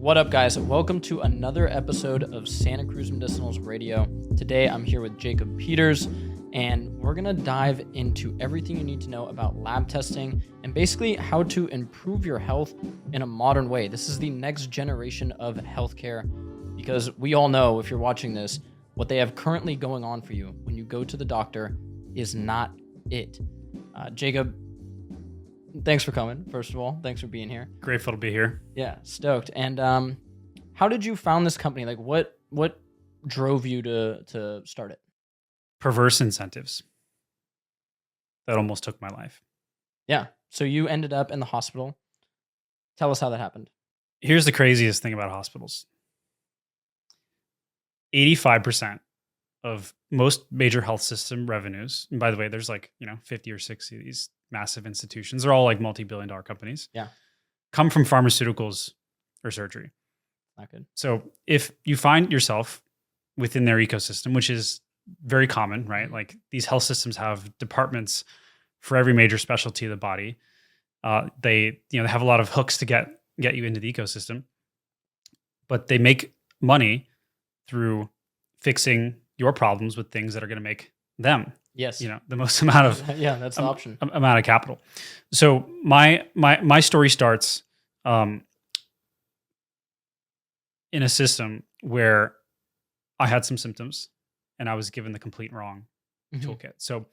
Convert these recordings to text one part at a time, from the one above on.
What up, guys? Welcome to another episode of Santa Cruz Medicinals Radio. Today, I'm here with Jacob Peters, and we're going to dive into everything you need to know about lab testing and basically how to improve your health in a modern way. This is the next generation of healthcare because we all know, if you're watching this, what they have currently going on for you when you go to the doctor is not it. Jacob, thanks for coming, first of all. Thanks for being here. Grateful to be here. Yeah, stoked. And how did you found this company? Like, what drove you to start it? Perverse incentives. That almost took my life. Yeah. So you ended up in the hospital. Tell us how that happened. Here's the craziest thing about hospitals. 85% of most major health system revenues, and by the way, there's 50 or 60 of these massive institutions. They're all like multi-billion dollar companies. Yeah. Come from pharmaceuticals or surgery. Not good. So if you find yourself within their ecosystem, which is very common, right? Like these health systems have departments for every major specialty of the body. They have a lot of hooks to get you into the ecosystem, but they make money through fixing your problems with things that are going to make them, yes, the most amount of yeah, that's the option. Amount of capital. So my story starts in a system where I had some symptoms and I was given the complete wrong toolkit. So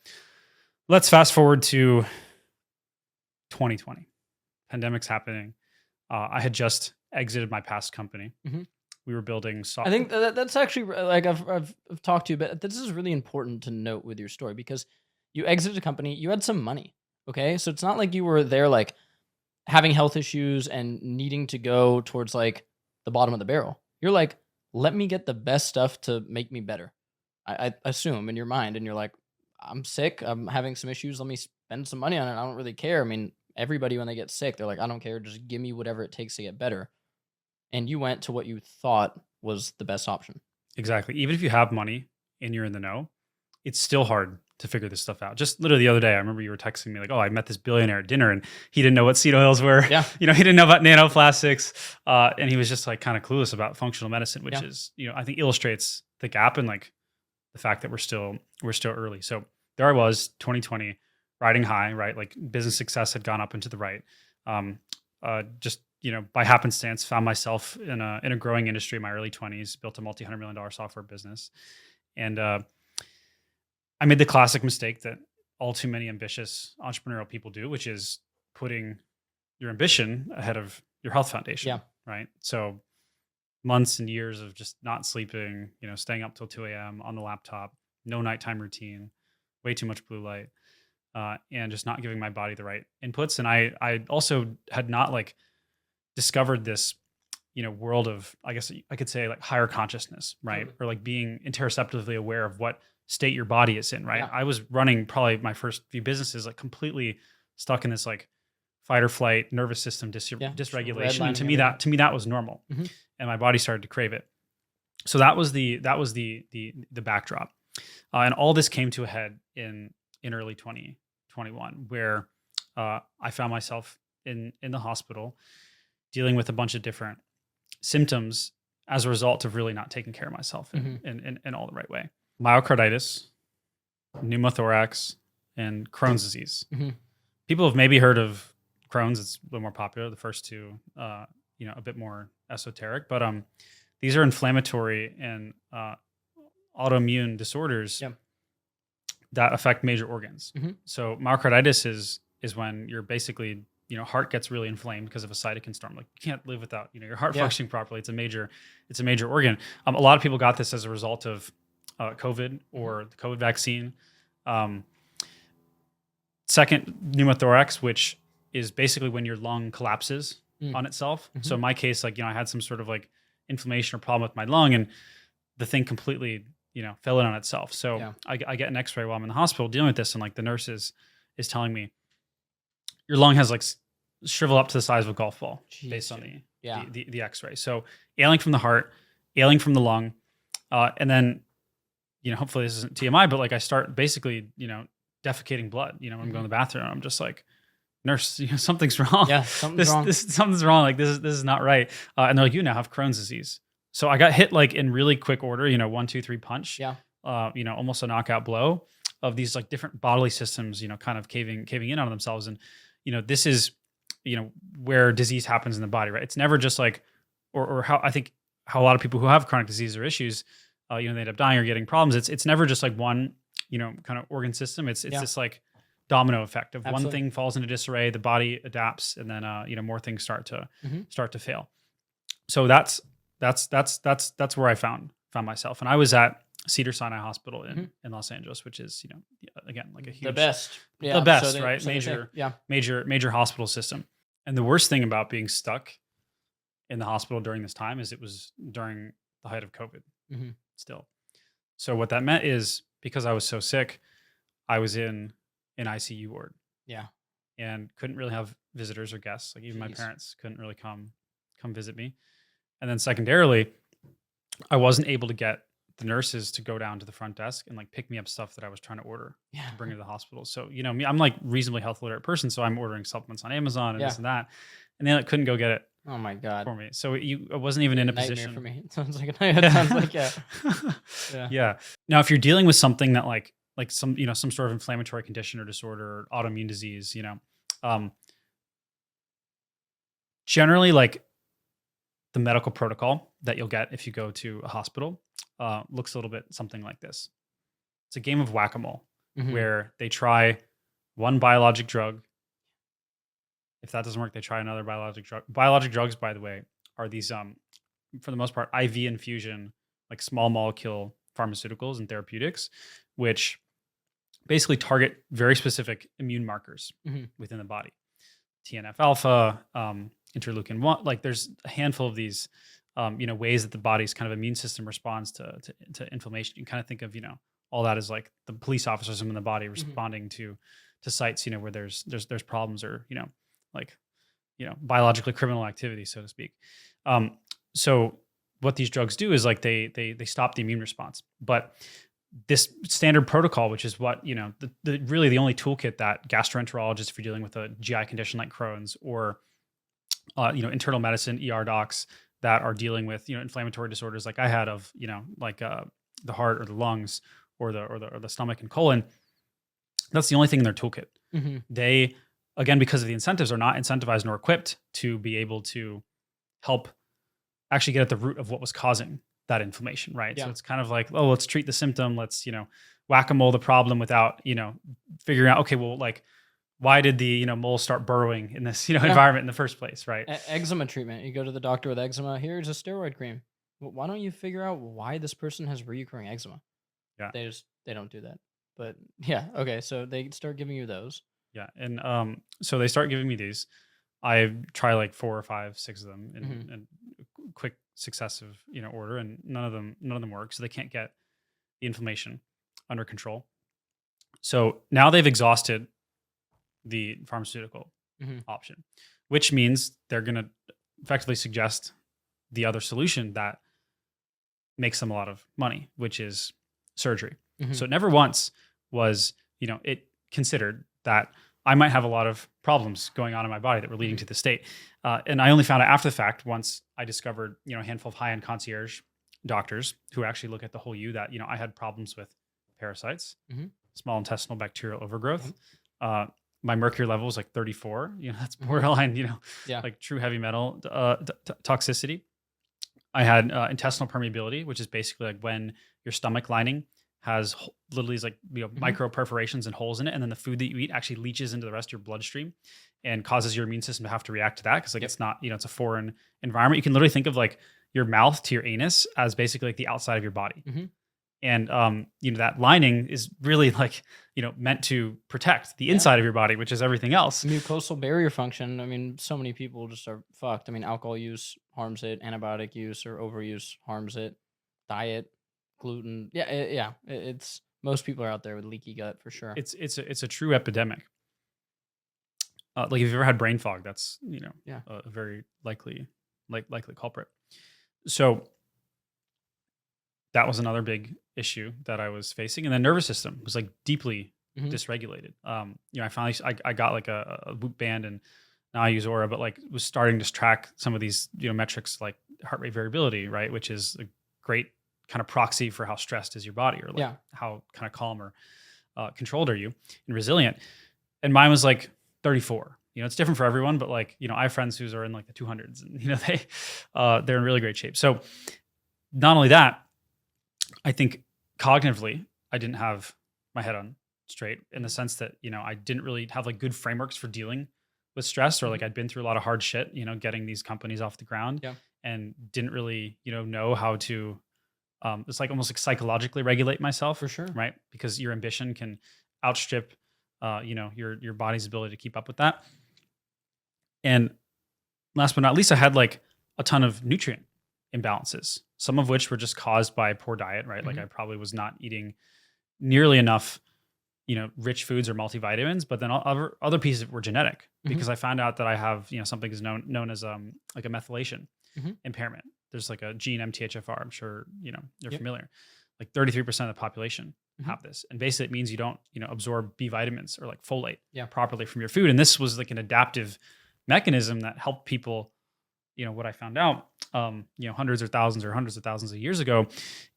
let's fast forward to 2020. Pandemic's happening. I had just exited my past company. We were building software. I think that's actually, like, I've talked to you, but this is really important to note with your story because you exited a company, you had some money, okay? So it's not like you were there like having health issues and needing to go towards like the bottom of the barrel. You're like, let me get the best stuff to make me better. I assume in your mind, and you're like, I'm sick, I'm having some issues, let me spend some money on it. I don't really care. I mean, everybody when they get sick, they're like, I don't care, just give me whatever it takes to get better. And you went to what you thought was the best option. Exactly. Even if you have money and you're in the know, it's still hard to figure this stuff out. Just literally the other day, I remember you were texting me like, oh, I met this billionaire at dinner and he didn't know what seed oils were. Yeah. He didn't know about nanoplastics. And he was just like kind of clueless about functional medicine, which is, I think illustrates the gap and like the fact that we're still early. So there I was, 2020, riding high, right? Like business success had gone up into the right. By happenstance, found myself in a growing industry in my early 20s, built a multi-$100 million software business. And I made the classic mistake that all too many ambitious entrepreneurial people do, which is putting your ambition ahead of your health foundation. Yeah. Right. So months and years of just not sleeping, staying up till 2 a.m. on the laptop, no nighttime routine, way too much blue light, and just not giving my body the right inputs. And I also had not discovered this, world of, I guess I could say like higher consciousness, right? Or like being interoceptively aware of what state your body is in, right? Yeah. I was running probably my first few businesses like completely stuck in this like fight or flight nervous system dysregulation. And to me that was normal. And my body started to crave it. So that was the backdrop. And all this came to a head in early 2021 where I found myself in the hospital dealing with a bunch of different symptoms as a result of really not taking care of myself in all the right way. Myocarditis, pneumothorax, and Crohn's disease. People have maybe heard of Crohn's. It's a little more popular. The first two, a bit more esoteric. But these are inflammatory and autoimmune disorders that affect major organs. So myocarditis is when you're basically heart gets really inflamed because of a cytokine storm. Like you can't live without, your heart functioning properly. It's a major organ. A lot of people got this as a result of COVID or the COVID vaccine. Second, pneumothorax, which is basically when your lung collapses on itself. So in my case, I had some sort of inflammation or problem with my lung and the thing completely, fell in on itself. So I get an x-ray while I'm in the hospital dealing with this. And the nurse is telling me, your lung has shriveled up to the size of a golf ball. Jeez, based on the x-ray. So ailing from the heart, ailing from the lung. And then, hopefully this isn't TMI, but I start basically, defecating blood, when I'm going to the bathroom. I'm just nurse, something's wrong. Yeah, something's wrong. Something's wrong. Like this is not right. And they're like, you now have Crohn's disease. So I got hit like in really quick order, 1, 2, 3 punch. Yeah. Almost a knockout blow of these like different bodily systems, kind of caving in on themselves. And, this is, where disease happens in the body, right? It's never just like, or how I think how a lot of people who have chronic disease or issues, they end up dying or getting problems. It's never just like one, kind of organ system. It's this like domino effect of Absolutely. one thing falls into disarray, the body adapts, and then, more things start to fail. So that's where I found myself. And I was at Cedars-Sinai Hospital in Los Angeles, which is, again, like a huge, the best, right? Major hospital system. And the worst thing about being stuck in the hospital during this time is it was during the height of COVID still. So what that meant is because I was so sick, I was in an ICU ward. Yeah. And couldn't really have visitors or guests. Like even my parents couldn't really come visit me. And then secondarily, I wasn't able to get the nurses to go down to the front desk and like pick me up stuff that I was trying to order to bring to the hospital. So, me, I'm like reasonably health literate person. So I'm ordering supplements on Amazon and this and that. And they like, couldn't go get it. Oh my God. For me. So I wasn't even in a position. For me. It sounds like a nightmare. It sounds like, yeah. Now, if you're dealing with something that like some, some sort of inflammatory condition or disorder or autoimmune disease, generally like the medical protocol that you'll get if you go to a hospital looks a little bit something like this. It's a game of whack-a-mole where they try one biologic drug. If that doesn't work, they try another biologic drug. Biologic drugs, by the way, are these, for the most part, IV infusion, like small molecule pharmaceuticals and therapeutics, which basically target very specific immune markers within the body. TNF alpha, interleukin 1, like there's a handful of these, ways that the body's kind of immune system responds to inflammation. You can kind of think of, all that as like the police officers in the body responding to sites, where there's problems or, biologically criminal activity, so to speak. So what these drugs do is like they stop the immune response. But this standard protocol, which is what, really the only toolkit that gastroenterologists, if you're dealing with a GI condition like Crohn's or, internal medicine, ER docs that are dealing with, inflammatory disorders like I had of, the heart or the lungs or the stomach and colon, that's the only thing in their toolkit. They, again, because of the incentives, are not incentivized nor equipped to be able to help actually get at the root of what was causing that inflammation, right? Yeah. So it's kind of like, oh, let's treat the symptom. Let's, whack-a-mole the problem without, figuring out, okay, well, like, why did the, mole start burrowing in this, environment in the first place, right? Eczema treatment. You go to the doctor with eczema. Here's a steroid cream. Well, why don't you figure out why this person has recurring eczema? Yeah. They don't do that. But yeah, okay. So they start giving you those. Yeah. And so they start giving me these. I try like 4 or 5, 6 of them in quick successive, order, and none of them work. So they can't get the inflammation under control. So now they've exhausted the pharmaceutical option, which means they're going to effectively suggest the other solution that makes them a lot of money, which is surgery. So it never once was, it considered that I might have a lot of problems going on in my body that were leading to the state. And I only found out after the fact, once I discovered, a handful of high-end concierge doctors who actually look at the whole you, that, I had problems with parasites, small intestinal bacterial overgrowth. My mercury level was like 34, that's borderline, like true heavy metal toxicity. I had intestinal permeability, which is basically like when your stomach lining has literally like micro perforations and holes in it, and then the food that you eat actually leaches into the rest of your bloodstream and causes your immune system to have to react to that because like it's not, it's a foreign environment. You can literally think of like your mouth to your anus as basically like the outside of your body. And that lining is really like, meant to protect the inside of your body, which is everything else. Mucosal barrier function. I mean, so many people just are fucked. I mean, alcohol use harms it, antibiotic use or overuse harms it, diet, gluten. It's most people are out there with leaky gut for sure. It's a true epidemic. Like if you've ever had brain fog, that's a very likely culprit. So that was another big issue that I was facing, and then nervous system was like deeply dysregulated. I finally, I got like a Whoop band, and now I use Aura, but like was starting to track some of these, metrics like heart rate variability, right? Which is a great kind of proxy for how stressed is your body, or like how kind of calm or controlled are you and resilient. And mine was like 34. It's different for everyone, but like, I have friends who are in like the 200s, and they're in really great shape. So not only that, I think cognitively, I didn't have my head on straight, in the sense that, I didn't really have like good frameworks for dealing with stress, or like I'd been through a lot of hard shit, getting these companies off the ground, and didn't really, know how to, it's like almost like psychologically regulate myself. For sure. Right. Because your ambition can outstrip, your body's ability to keep up with that. And last but not least, I had like a ton of nutrient imbalances, some of which were just caused by poor diet, right? Like I probably was not eating nearly enough, rich foods or multivitamins, but then other pieces were genetic, because I found out that I have, something is known as like a methylation impairment. There's like a gene, MTHFR. I'm sure, you're familiar. Like 33% of the population have this. And basically it means you don't, absorb B vitamins or like folate properly from your food. And this was like an adaptive mechanism that helped people, what I found out, hundreds of thousands of years ago,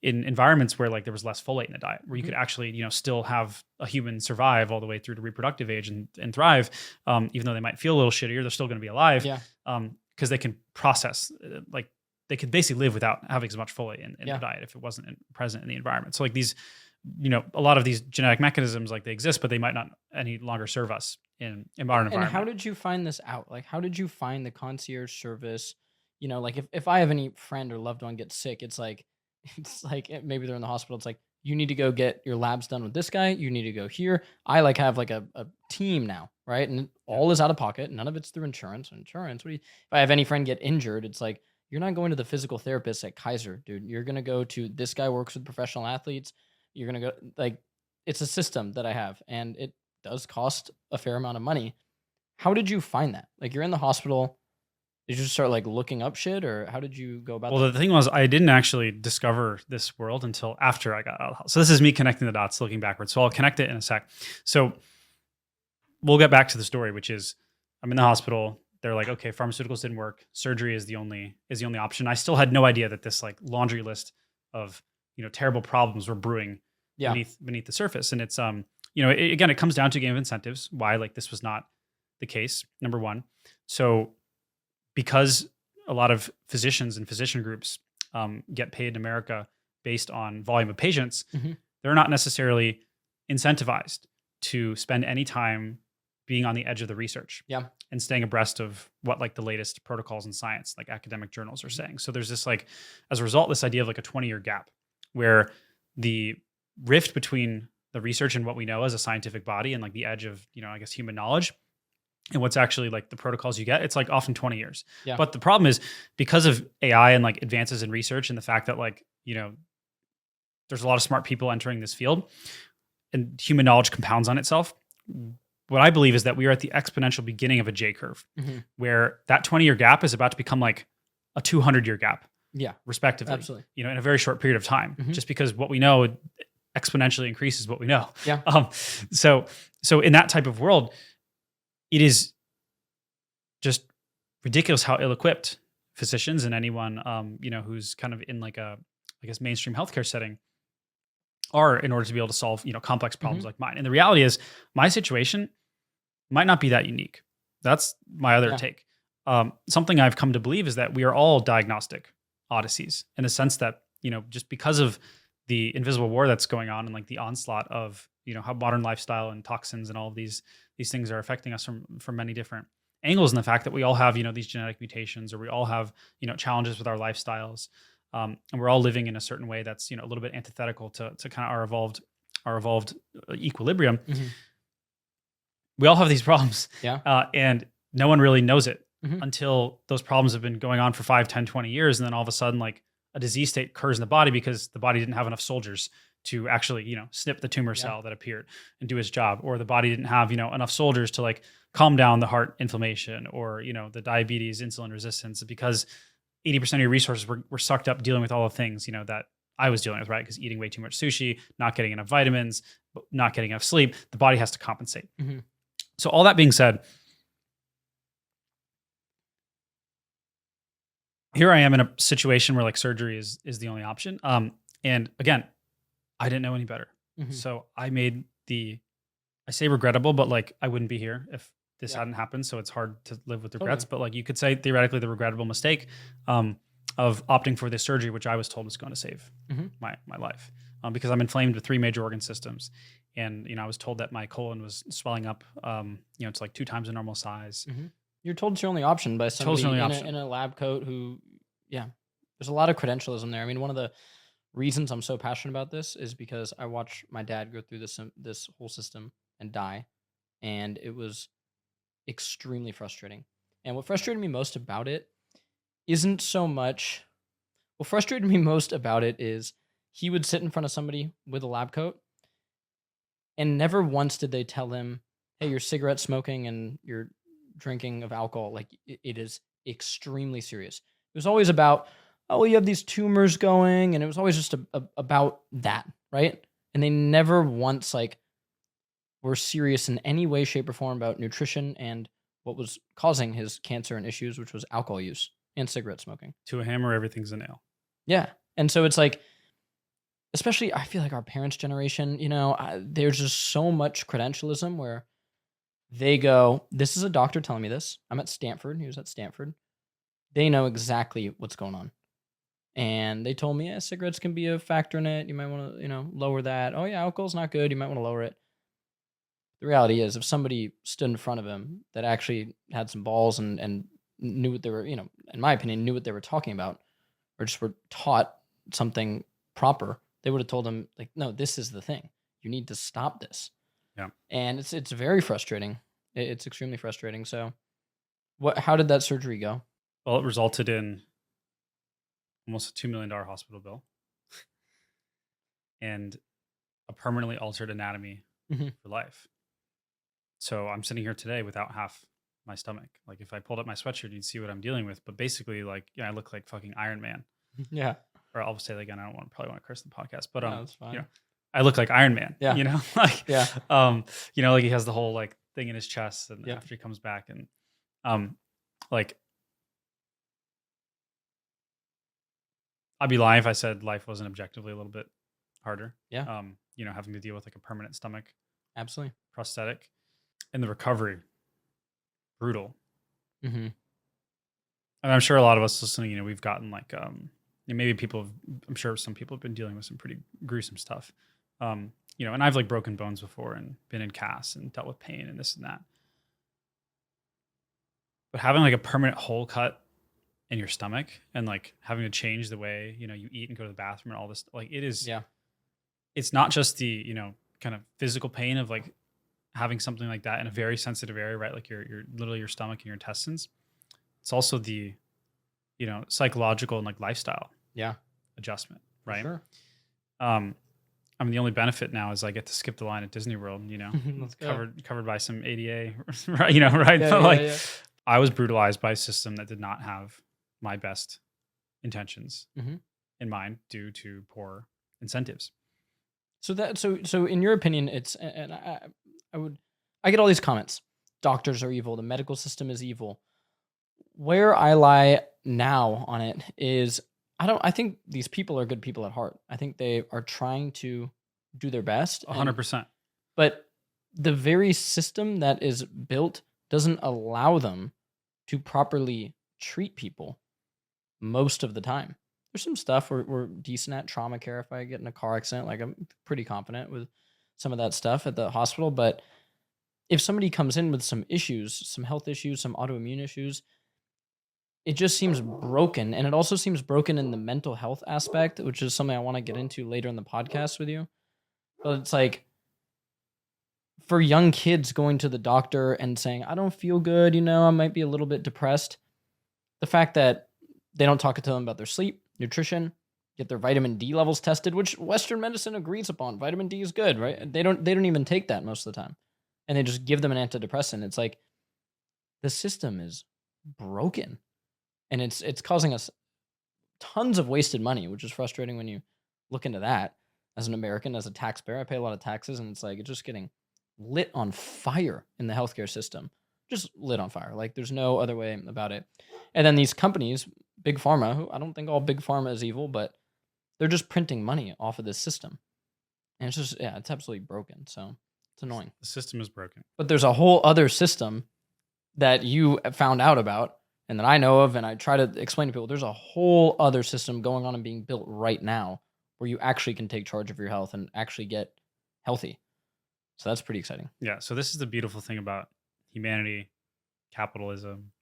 in environments where like there was less folate in the diet, where you could actually, still have a human survive all the way through to reproductive age and thrive. Even though they might feel a little shittier, they're still going to be alive. Because they can process, like they could basically live without having as much folate in the diet if it wasn't present in the environment. So like these, a lot of these genetic mechanisms, like they exist, but they might not any longer serve us in modern environment. And how did you find this out? Like, how did you find the concierge service? Like if I have any friend or loved one get sick, it's like maybe they're in the hospital. It's like, you need to go get your labs done with this guy. You need to go here. I like have like a team now, right? And all is out of pocket. None of it's through insurance. If I have any friend get injured, it's like, you're not going to the physical therapist at Kaiser, dude. You're going to go to this guy works with professional athletes. You're going to go, like, it's a system that I have, and it does cost a fair amount of money. How did you find that? Like, you're in the hospital. Did you just start like looking up shit, or how did you go about that? Well, the thing was, I didn't actually discover this world until after I got out of the house. So this is me connecting the dots, looking backwards. So I'll connect it in a sec. So we'll get back to the story, which is I'm in the hospital. They're like, okay, pharmaceuticals didn't work. Surgery is the only option. I still had no idea that this like laundry list of, terrible problems were brewing beneath the surface. And it's, again, it comes down to a game of incentives, why like this was not the case, number one. So because a lot of physicians and physician groups get paid in America based on volume of patients, they're not necessarily incentivized to spend any time being on the edge of the research and staying abreast of what like the latest protocols in science, like academic journals are saying. So there's this like, as a result, this idea of like a 20-year gap where the rift between the research and what we know as a scientific body and like the edge of, I guess, human knowledge and what's actually like the protocols you get, it's like often 20 years. But the problem is, because of AI and like advances in research and the fact that like, there's a lot of smart people entering this field and human knowledge compounds on itself. What I believe is that we are at the exponential beginning of a J curve where that 20-year gap is about to become like a 200-year gap. Respectively. Absolutely. In a very short period of time, just because what we know exponentially increases what we know. So in that type of world, it is just ridiculous how ill-equipped physicians and anyone, who's kind of in like a, I guess, mainstream healthcare setting are in order to be able to solve, complex problems like mine. And the reality is my situation might not be that unique. That's my other take. Something I've come to believe is that we are all diagnostic odysseys, in the sense that, just because of the invisible war that's going on and like the onslaught of, how modern lifestyle and toxins and all of these things are affecting us from many different angles, and the fact that we all have, these genetic mutations, or we all have, challenges with our lifestyles. And we're all living in a certain way that's, a little bit antithetical to kind of our evolved equilibrium. We all have these problems. And no one really knows it until those problems have been going on for 5, 10, 20 years. And then all of a sudden, like a disease state occurs in the body because the body didn't have enough soldiers to actually, snip the tumor cell that appeared and do its job, or the body didn't have, enough soldiers to like calm down the heart inflammation, or, the diabetes, insulin resistance, because 80% of your resources were sucked up dealing with all the things, that I was dealing with, right? Because eating way too much sushi, not getting enough vitamins, not getting enough sleep, the body has to compensate. Mm-hmm. So all that being said, here I am in a situation where like surgery is the only option. And again, I didn't know any better. Mm-hmm. So I made I say regrettable, but like I wouldn't be here if this hadn't happened. So it's hard to live with regrets. But like you could say theoretically the regrettable mistake of opting for this surgery, which I was told was going to save my life, because I'm inflamed with 3 major organ systems. And, I was told that my colon was swelling up, it's like 2 times the normal size. Mm-hmm. You're told it's your only option by somebody in a lab coat who, there's a lot of credentialism there. I mean, one of the reasons I'm so passionate about this is because I watched my dad go through this whole system and die. And it was extremely frustrating. And what frustrated me most about it isn't so much, what frustrated me most about it is he would sit in front of somebody with a lab coat and never once did they tell him, hey, you're cigarette smoking and you're drinking of alcohol. Like it is extremely serious. It was always about, oh, well, you have these tumors going. And it was always just about that. Right. And they never once like were serious in any way, shape or form about nutrition and what was causing his cancer and issues, which was alcohol use and cigarette smoking. To a hammer, everything's a nail. Yeah. And so it's like, especially I feel like our parents' generation, there's just so much credentialism where they go, this is a doctor telling me this. I'm at Stanford. He was at Stanford. They know exactly what's going on. And they told me, cigarettes can be a factor in it. You might want to, lower that. Oh yeah, alcohol's not good. You might want to lower it. The reality is if somebody stood in front of him that actually had some balls and knew what they were, in my opinion, knew what they were talking about or just were taught something proper, they would have told him like, no, this is the thing. You need to stop this. Yeah. And it's very frustrating. It's extremely frustrating. So how did that surgery go? Well, it resulted in almost a $2 million hospital bill and a permanently altered anatomy for life. So I'm sitting here today without half my stomach. Like if I pulled up my sweatshirt, you'd see what I'm dealing with. But basically, like, I look like fucking Iron Man. Yeah. Or I'll say that again. I don't probably want to curse in the podcast, but no, that's fine. I look like Iron Man. Yeah. Like yeah. Like he has the whole like thing in his chest, and after he comes back, and like I'd be lying if I said life wasn't objectively a little bit harder. Yeah. Having to deal with like a permanent stomach, absolutely, prosthetic, and the recovery, brutal. Mm-hmm. And I'm sure a lot of us listening, we've gotten like, maybe I'm sure some people have been dealing with some pretty gruesome stuff. And I've like broken bones before and been in casts and dealt with pain and this and that. But having like a permanent hole cut in your stomach and like having to change the way, you eat and go to the bathroom and all this, like it is, it's not just the, kind of physical pain of like having something like that in a very sensitive area, right? Like your literally your stomach and your intestines. It's also the, psychological and like lifestyle adjustment, right? Sure. The only benefit now is I get to skip the line at Disney World, covered by some ADA, right? Right? Yeah, but yeah, like yeah. I was brutalized by a system that did not have my best intentions in mind due to poor incentives. So in your opinion, it's, and I get all these comments. Doctors are evil. The medical system is evil. Where I lie now on it is I think these people are good people at heart. I think they are trying to do their best. 100%. But the very system that is built doesn't allow them to properly treat people most of the time. There's some stuff we're decent at, trauma care. If I get in a car accident, like I'm pretty confident with some of that stuff at the hospital. But if somebody comes in with some issues, some health issues, some autoimmune issues, it just seems broken. And it also seems broken in the mental health aspect, which is something I want to get into later in the podcast with you. But it's like for young kids going to the doctor and saying, I don't feel good, I might be a little bit depressed. The fact that they don't talk to them about their sleep, nutrition, get their vitamin D levels tested, which Western medicine agrees upon. Vitamin D is good, right? They don't even take that most of the time. And they just give them an antidepressant. It's like the system is broken. And it's causing us tons of wasted money, which is frustrating when you look into that. as an American, as a taxpayer. I pay a lot of taxes, and it's like it's just getting lit on fire in the healthcare system. Just lit on fire. Like there's no other way about it. And then these companies, big pharma, who I don't think all big pharma is evil, but they're just printing money off of this system. And it's just, yeah, it's absolutely broken. So it's annoying. The system is broken. But there's a whole other system that you found out about and that I know of, and I try to explain to people. There's a whole other system going on and being built right now where you actually can take charge of your health and actually get healthy. So that's pretty exciting. Yeah. So this is the beautiful thing about humanity, capitalism,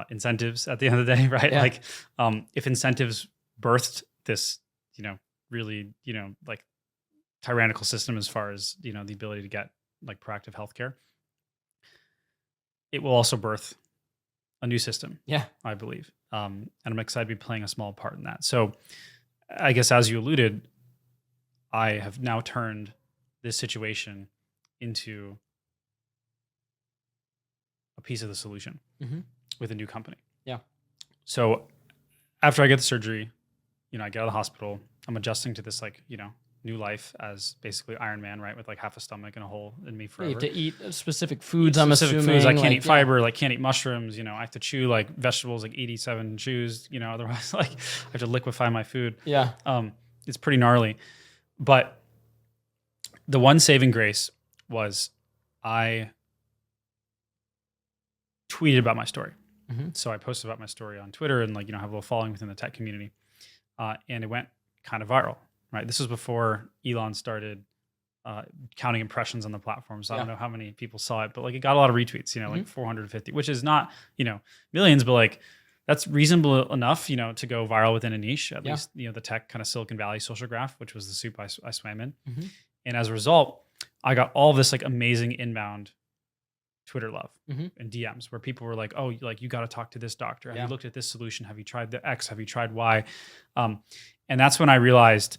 incentives at the end of the day, right? Yeah. Like if incentives birthed this, really, like tyrannical system as far as, the ability to get like proactive healthcare, it will also birth a new system. Yeah. I believe. And I'm excited to be playing a small part in that. So I guess as you alluded, I have now turned this situation into a piece of the solution with a new company. Yeah. So after I get the surgery, I get out of the hospital, I'm adjusting to this new life as basically Iron Man, right? With like half a stomach and a hole in me forever. You have to eat specific foods, Specific foods. I can't eat fiber, like can't eat mushrooms, I have to chew like vegetables, like 87 chews, otherwise like I have to liquefy my food. Yeah. It's pretty gnarly. But the one saving grace was I tweeted about my story. So I posted about my story on Twitter and have a little following within the tech community. And it went kind of viral, right? This was before Elon started counting impressions on the platform. So I don't know how many people saw it, but like it got a lot of retweets, like 450, which is not, millions, but like that's reasonable enough, to go viral within a niche, at least, the tech kind of Silicon Valley social graph, which was the soup I swam in. And as a result, I got all this like amazing inbound Twitter love and DMs where people were like, oh, like you got to talk to this doctor. Have you looked at this solution? Have you tried the X? Have you tried Y? And that's when I realized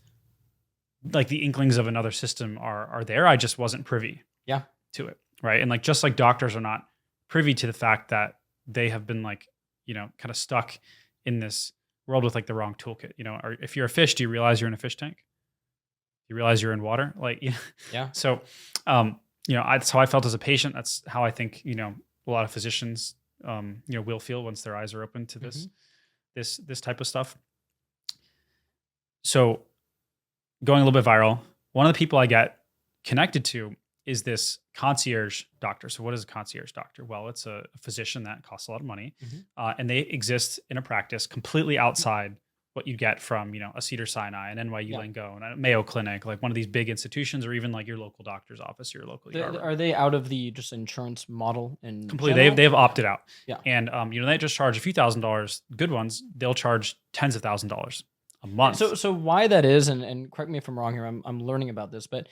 like the inklings of another system are there. I just wasn't privy to it. Right. And like, just like doctors are not privy to the fact that they have been like, kind of stuck in this world with like the wrong toolkit, or if you're a fish, do you realize you're in a fish tank? Do you realize you're in water? Like, So, that's how I felt as a patient. That's how I think, a lot of physicians, will feel once their eyes are open to this type of stuff. So going a little bit viral, one of the people I get connected to is this concierge doctor. So what is a concierge doctor? Well, it's a physician that costs a lot of money, and they exist in a practice completely outside what you get from, a Cedars-Sinai, an NYU Langone, and a Mayo Clinic, like one of these big institutions, or even like your local doctor's office or your local ER. Are they out of the just insurance model? And completely, they've opted out. Yeah, and they just charge a few $1,000s. Good ones, they'll charge tens of $1,000s a month. So why that is, and correct me if I'm wrong here. I'm learning about this, but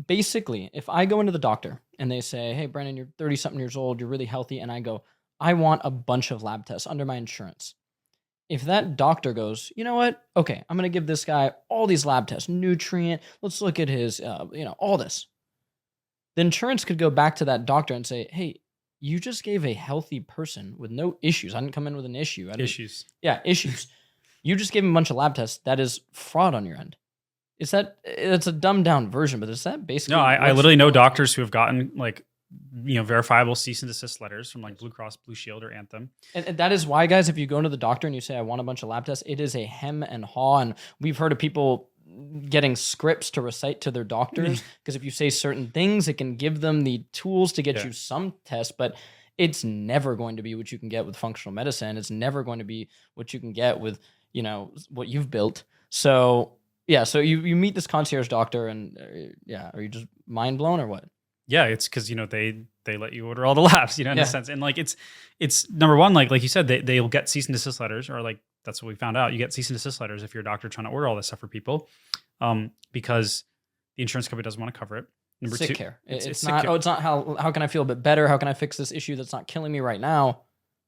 basically, if I go into the doctor and they say, "Hey, Brandon, you're 30-something years old, you're really healthy," and I go, "I want a bunch of lab tests under my insurance." If that doctor goes, you know what? Okay, I'm going to give this guy all these lab tests, nutrient, let's look at his, all this. The insurance could go back to that doctor and say, hey, you just gave a healthy person with no issues. I didn't come in with an issue. Issues. Yeah, issues. You just gave him a bunch of lab tests. That is fraud on your end. It's a dumbed down version, but is that basically? No, I literally know doctors who have gotten like, verifiable cease and desist letters from like Blue Cross Blue Shield or Anthem. And that is why, guys, if you go into the doctor and you say, I want a bunch of lab tests, it is a hem and haw. And we've heard of people getting scripts to recite to their doctors because if you say certain things, it can give them the tools to get you some tests, but it's never going to be what you can get with functional medicine. It's never going to be what you can get with, what you've built. So yeah, so you meet this concierge doctor and are you just mind blown or what? Yeah, it's because they let you order all the labs, in a sense, and like it's number one, like you said, they'll get cease and desist letters, or like that's what we found out. You get cease and desist letters if you're a doctor trying to order all this stuff for people, because the insurance company doesn't want to cover it. Number sick two, care. It's not. It's not how can I feel a bit better? How can I fix this issue that's not killing me right now?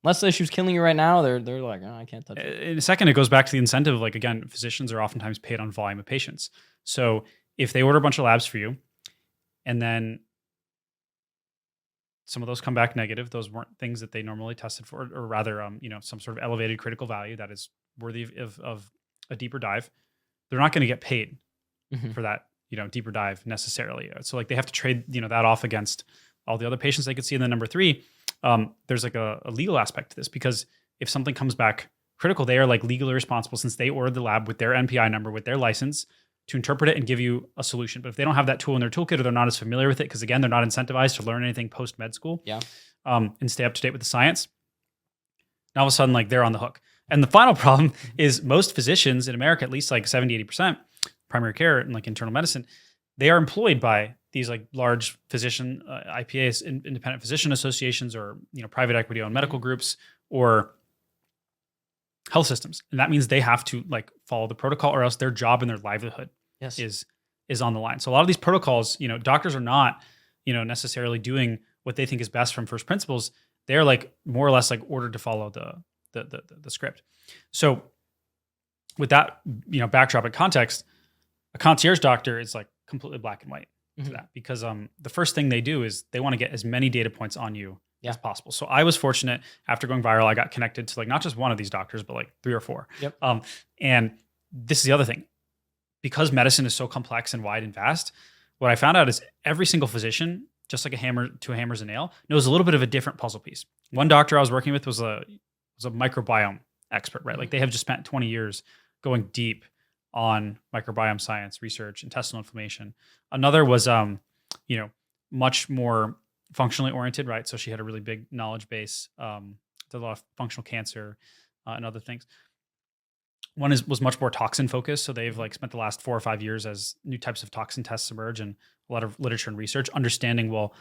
Unless the issue's killing you right now, they're like, oh, I can't touch it. In a second, it goes back to the incentive. Like again, physicians are oftentimes paid on volume of patients. So if they order a bunch of labs for you, and then some of those come back negative, those weren't things that they normally tested for, or rather, some sort of elevated critical value that is worthy of a deeper dive, they're not going to get paid for that, deeper dive necessarily. So like they have to trade, that off against all the other patients they could see. And then number three, there's like a legal aspect to this, because if something comes back critical, they are like legally responsible, since they ordered the lab with their NPI number, with their license, to interpret it and give you a solution. But if they don't have that tool in their toolkit, or they're not as familiar with it, because again, they're not incentivized to learn anything post med school, and stay up to date with the science, now all of a sudden, like, they're on the hook. And the final problem is most physicians in America, at least like 70, 80%, primary care and like internal medicine, they are employed by these like large physician IPAs, independent physician associations, or private equity owned medical groups, or health systems. And that means they have to like follow the protocol, or else their job and their livelihood is on the line. So a lot of these protocols, doctors are not, necessarily doing what they think is best from first principles. They're like more or less like ordered to follow the script. So with that, backdrop and context, a concierge doctor is like completely black and white to that, because the first thing they do is they want to get as many data points on you as possible. So I was fortunate, after going viral, I got connected to like not just one of these doctors, but like 3 or 4. And this is the other thing, because medicine is so complex and wide and vast, what I found out is every single physician, just like a hammer is a nail, knows a little bit of a different puzzle piece. One doctor I was working with was a microbiome expert, right? Like they have just spent 20 years going deep on microbiome science, research, intestinal inflammation. Another was, much more functionally oriented, right? So she had a really big knowledge base, did a lot of functional cancer and other things. One was much more toxin focused. So they've like spent the last 4 or 5 years as new types of toxin tests emerge, and a lot of literature and research understanding, well,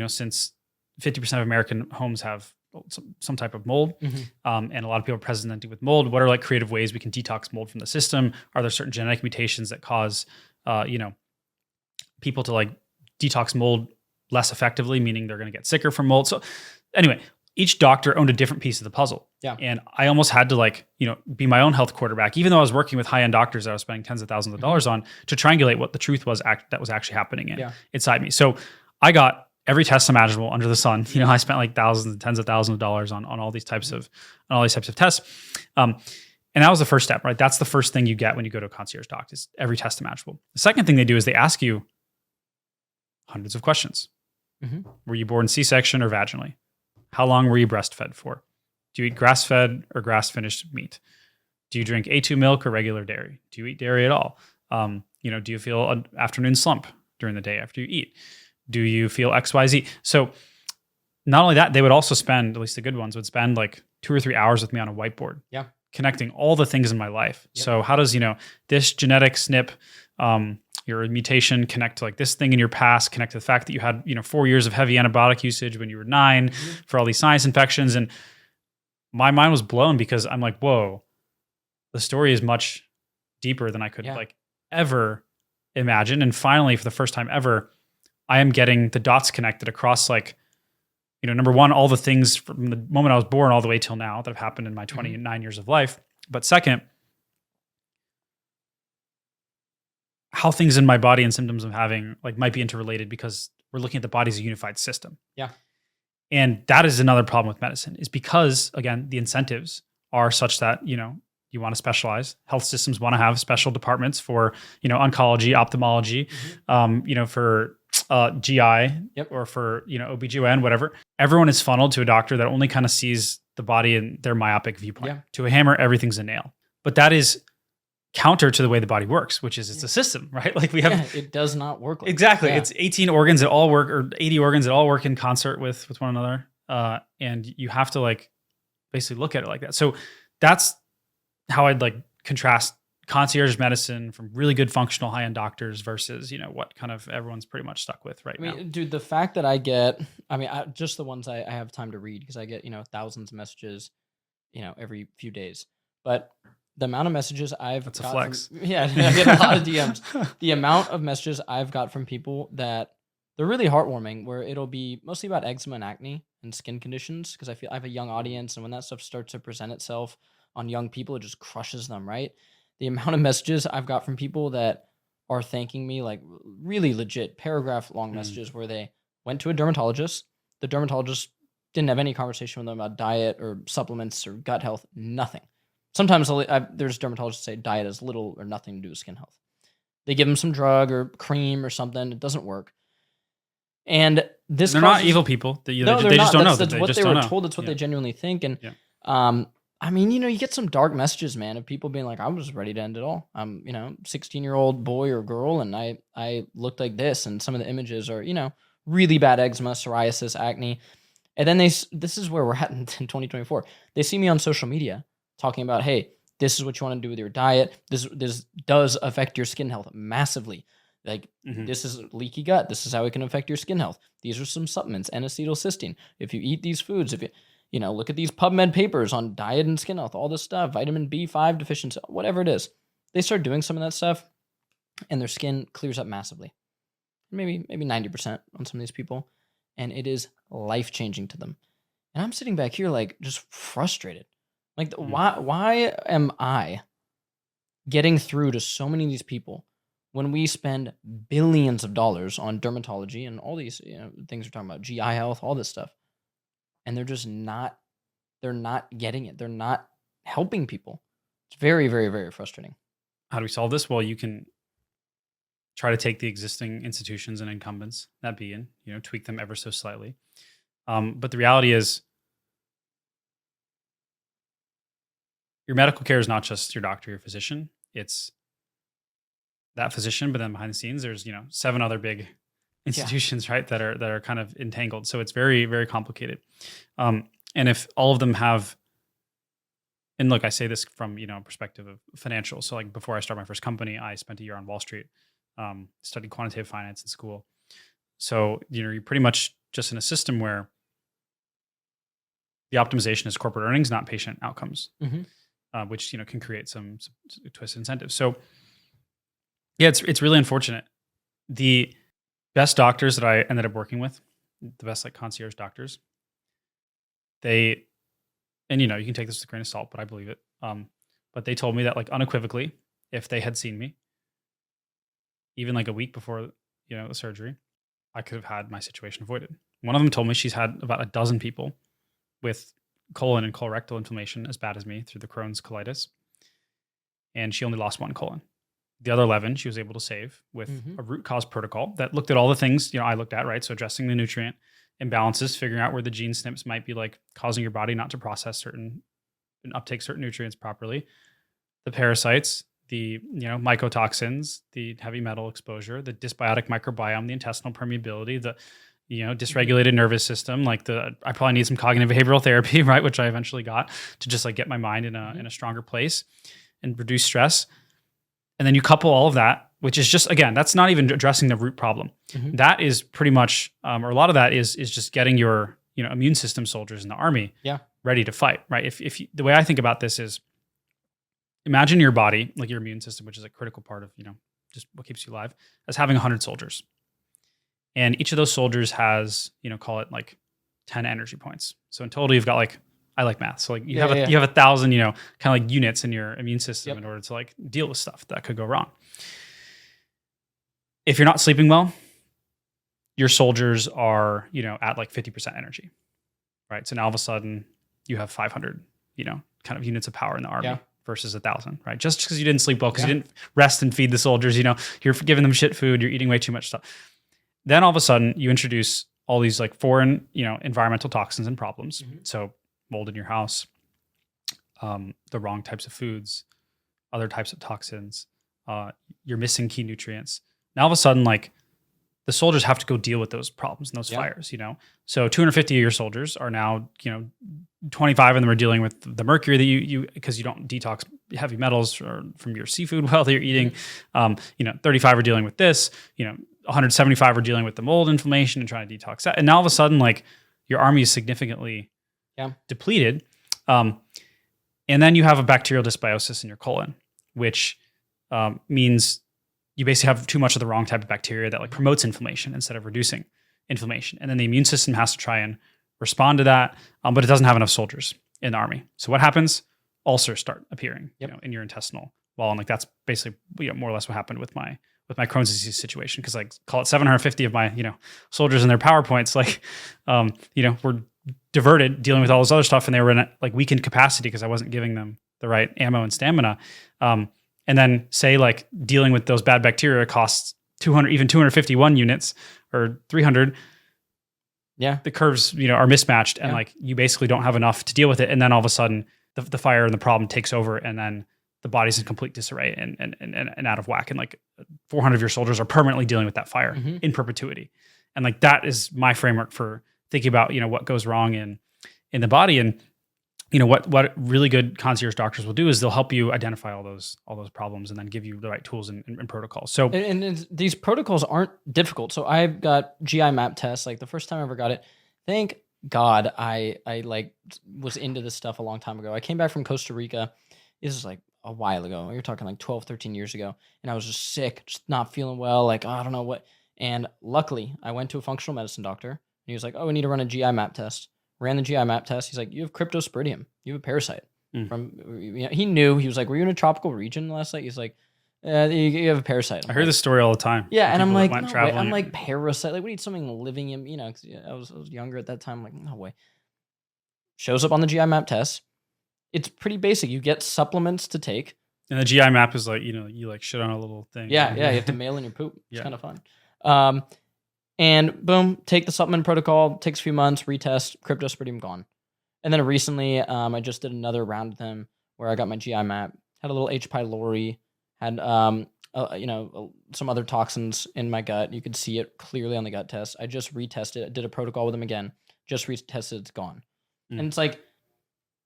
since 50% of American homes have some type of mold, and a lot of people are presenting with mold, what are like creative ways we can detox mold from the system? Are there certain genetic mutations that cause, people to like detox mold less effectively, meaning they're going to get sicker from mold? So anyway, each doctor owned a different piece of the puzzle. And I almost had to like, be my own health quarterback, even though I was working with high-end doctors that I was spending tens of thousands of dollars on, to triangulate what the truth was that was actually happening inside me. So I got every test imaginable under the sun. I spent like thousands and tens of thousands of dollars on all these types of tests. And that was the first step, right? That's the first thing you get when you go to a concierge doc, is every test imaginable. The second thing they do is they ask you hundreds of questions. Were you born C-section or vaginally? How long were you breastfed for? Do you eat grass-fed or grass-finished meat? Do you drink A2 milk or regular dairy? Do you eat dairy at all? Do you feel an afternoon slump during the day after you eat? Do you feel XYZ? So not only that, they would also spend, at least the good ones, would spend like 2 or 3 hours with me on a whiteboard, connecting all the things in my life. So how does, this genetic SNP, your mutation connect to like this thing in your past, connect to the fact that you had, 4 years of heavy antibiotic usage when you were 9 for all these sinus infections. And my mind was blown, because I'm like, whoa, the story is much deeper than I could like ever imagine. And finally, for the first time ever, I am getting the dots connected across like, number one, all the things from the moment I was born all the way till now that have happened in my 29 years of life. But second, how things in my body and symptoms I'm having like might be interrelated, because we're looking at the body as a unified system. And that is another problem with medicine, is because, again, the incentives are such that, you want to specialize. Health systems want to have special departments for, oncology, ophthalmology, for GI, or for, OBGYN, whatever. Everyone is funneled to a doctor that only kind of sees the body in their myopic viewpoint. To a hammer, everything's a nail. But that is counter to the way the body works, which is it's a system, right? Like we have, it does not work like exactly. It's 18 organs that all work, or 80 organs that all work in concert with one another. And you have to like basically look at it like that. So that's how I'd like contrast concierge medicine from really good functional high-end doctors versus, what kind of everyone's pretty much stuck with right now. Dude, the fact that I get, just the ones I have time to read, because I get, thousands of messages, every few days. But the amount of messages I've got, I get a lot of DMs. The amount of messages I've got from people that they're really heartwarming, where it'll be mostly about eczema and acne and skin conditions, because I feel I have a young audience, and when that stuff starts to present itself on young people, it just crushes them, right? The amount of messages I've got from people that are thanking me, like really legit paragraph-long messages, where they went to a dermatologist. The dermatologist didn't have any conversation with them about diet or supplements or gut health, nothing. Sometimes there's dermatologists say diet has little or nothing to do with skin health. They give them some drug or cream or something. It doesn't work. And this they're not evil people. They just don't know. That's what they were told. That's what they genuinely think. And I mean, you get some dark messages, man, of people being like, I was ready to end it all. I'm, 16-year-old boy or girl, and I looked like this. And some of the images are, really bad eczema, psoriasis, acne. And then this is where we're at in 2024. They see me on social media talking about, hey, this is what you want to do with your diet. This does affect your skin health massively. Like, this is leaky gut. This is how it can affect your skin health. These are some supplements, N-acetylcysteine. If you eat these foods, if you look at these PubMed papers on diet and skin health, all this stuff, vitamin B5 deficiency, whatever it is. They start doing some of that stuff, and their skin clears up massively. Maybe 90% on some of these people. And it is life-changing to them. And I'm sitting back here, like, just frustrated. Like, why am I getting through to so many of these people when we spend billions of dollars on dermatology and all these things we're talking about, GI health, all this stuff, and they're just not getting it. They're not helping people. It's very, very, very frustrating. How do we solve this? Well, you can try to take the existing institutions and incumbents that be in, tweak them ever so slightly. But the reality is, your medical care is not just your doctor, your physician. It's that physician, but then behind the scenes, there's 7 other big institutions, right, that are kind of entangled. So it's very, very complicated. And if all of them have, and look, I say this from perspective of financial. So like before I started my first company, I spent a year on Wall Street, studied quantitative finance in school. So you're pretty much just in a system where the optimization is corporate earnings, not patient outcomes, which can create some twisted incentives. So yeah, it's really unfortunate. The best doctors that I ended up working with, the best like concierge doctors, you can take this with a grain of salt, but I believe it. But they told me that like unequivocally, if they had seen me, even like a week before the surgery, I could have had my situation avoided. One of them told me she's had about a dozen people with colon and colorectal inflammation as bad as me through the Crohn's colitis, and she only lost one colon. The other 11 she was able to save with a root cause protocol that looked at all the things I looked at, right? So addressing the nutrient imbalances, figuring out where the gene SNPs might be like causing your body not to process certain and uptake certain nutrients properly, the parasites, the mycotoxins, the heavy metal exposure, the dysbiotic microbiome, the intestinal permeability, the dysregulated nervous system. I probably need some cognitive behavioral therapy, right? Which I eventually got to just like get my mind in a stronger place and reduce stress. And then you couple all of that, which is just, again, that's not even addressing the root problem. That is pretty much, or a lot of that is just getting your immune system soldiers in the army ready to fight, right? If the way I think about this is, imagine your body, like your immune system, which is a critical part of just what keeps you alive, as having 100 soldiers. And each of those soldiers has, call it like 10 energy points. So in total, you've got like, I like math. So like you have 1,000, kind of like units in your immune system in order to like deal with stuff that could go wrong. If you're not sleeping well, your soldiers are, at like 50% energy, right? So now all of a sudden you have 500, kind of units of power in the army versus 1,000, right? Just because you didn't sleep well, because you didn't rest and feed the soldiers, you're giving them shit food, you're eating way too much stuff. Then all of a sudden you introduce all these like foreign, environmental toxins and problems. So mold in your house, the wrong types of foods, other types of toxins, you're missing key nutrients. Now all of a sudden, like the soldiers have to go deal with those problems and those fires, So 250 of your soldiers are now, 25 of them are dealing with the mercury that you because you don't detox heavy metals from your seafood well that you're eating. 35 are dealing with this, 175 are dealing with the mold inflammation and trying to detox that. And now all of a sudden, like your army is significantly depleted. And then you have a bacterial dysbiosis in your colon, which means you basically have too much of the wrong type of bacteria that like promotes inflammation instead of reducing inflammation. And then the immune system has to try and respond to that, but it doesn't have enough soldiers in the army. So what happens? Ulcers start appearing in your intestinal wall. And like that's basically more or less what happened with my Crohn's disease situation. Because like call it 750 of my soldiers in their PowerPoints, like were diverted dealing with all this other stuff, and they were in like weakened capacity because I wasn't giving them the right ammo and stamina. And then say like dealing with those bad bacteria costs 200, even 251 units or 300. Yeah. The curves, are mismatched and like you basically don't have enough to deal with it. And then all of a sudden the fire and the problem takes over and then the body's in complete disarray and out of whack. And like 400 of your soldiers are permanently dealing with that fire in perpetuity. And like that is my framework for thinking about, what goes wrong in the body. And what really good concierge doctors will do is they'll help you identify all those problems and then give you the right tools and protocols. So and these protocols aren't difficult. So I've got GI map tests. Like the first time I ever got it, thank God I like was into this stuff a long time ago. I came back from Costa Rica. This is like a while ago. You're talking like 12, 13 years ago. And I was just sick, just not feeling well. Like, I don't know what. And luckily I went to a functional medicine doctor and he was like, oh, we need to run a GI map test. Ran the GI map test. He's like, you have cryptosporidium. You have a parasite. He knew. He was like, were you in a tropical region last night? He's like, you have a parasite. I hear this story all the time. Yeah, and I'm like, no way. I'm like, parasite. Like, we need something living in, cause I was younger at that time. I'm like, no way. Shows up on the GI map test. It's pretty basic. You get supplements to take. And the GI map is like, you like shit on a little thing. Yeah, you have to mail in your poop. It's kind of fun. And boom, take the supplement protocol, takes a few months, retest, cryptosporidium gone. And then recently, I just did another round with him where I got my GI map, had a little H. pylori, had some other toxins in my gut. You could see it clearly on the gut test. I just retested, did a protocol with him again, just retested, it's gone. And it's like,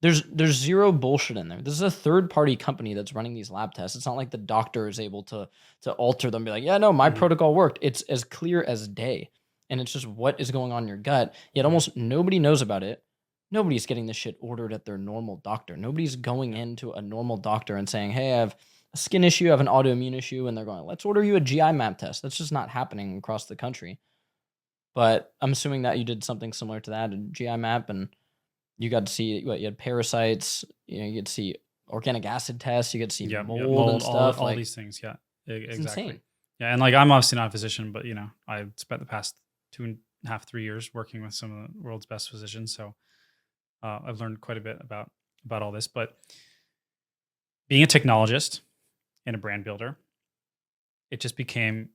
there's zero bullshit in there. This is a third-party company that's running these lab tests. It's not like the doctor is able to alter them, be like, yeah, no, my protocol worked. It's as clear as day. And it's just what is going on in your gut. Yet almost nobody knows about it. Nobody's getting this shit ordered at their normal doctor. Nobody's going into a normal doctor and saying, hey, I have a skin issue, I have an autoimmune issue, and they're going, let's order you a GI map test. That's just not happening across the country. But I'm assuming that you did something similar to that, a GI map, and you got to see what you had parasites. You get to see organic acid tests. You get to see mold and stuff. All these things. Yeah, exactly. Insane. Yeah, and like I'm obviously not a physician, but I spent the past 2.5, 3 years working with some of the world's best physicians. So I've learned quite a bit about all this. But being a technologist and a brand builder, it just became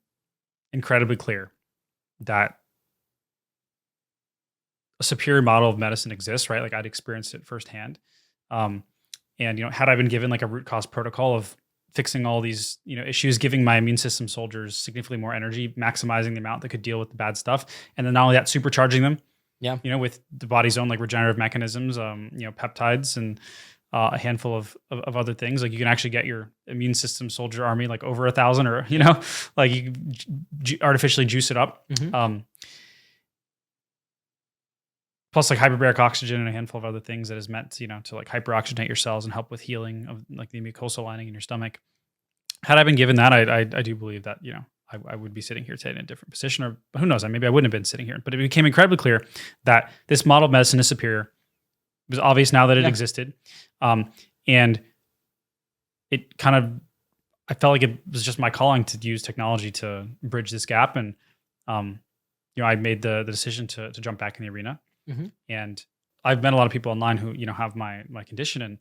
incredibly clear that a superior model of medicine exists, right? Like I'd experienced it firsthand. And, had I been given like a root cause protocol of fixing all these, issues, giving my immune system soldiers significantly more energy, maximizing the amount that could deal with the bad stuff. And then not only that, supercharging them, with the body's own like regenerative mechanisms, peptides and a handful of other things. Like you can actually get your immune system soldier army like over 1,000 or, like you can artificially juice it up. Plus like hyperbaric oxygen and a handful of other things that is meant, to like hyperoxygenate your cells and help with healing of like the mucosal lining in your stomach. Had I been given that, I do believe that, I would be sitting here today in a different position, or who knows, maybe I wouldn't have been sitting here, but it became incredibly clear that this model of medicine is superior. It was obvious now that it existed. And it kind of, I felt like it was just my calling to use technology to bridge this gap. And, I made the decision to jump back in the arena. And I've met a lot of people online who, have my condition, and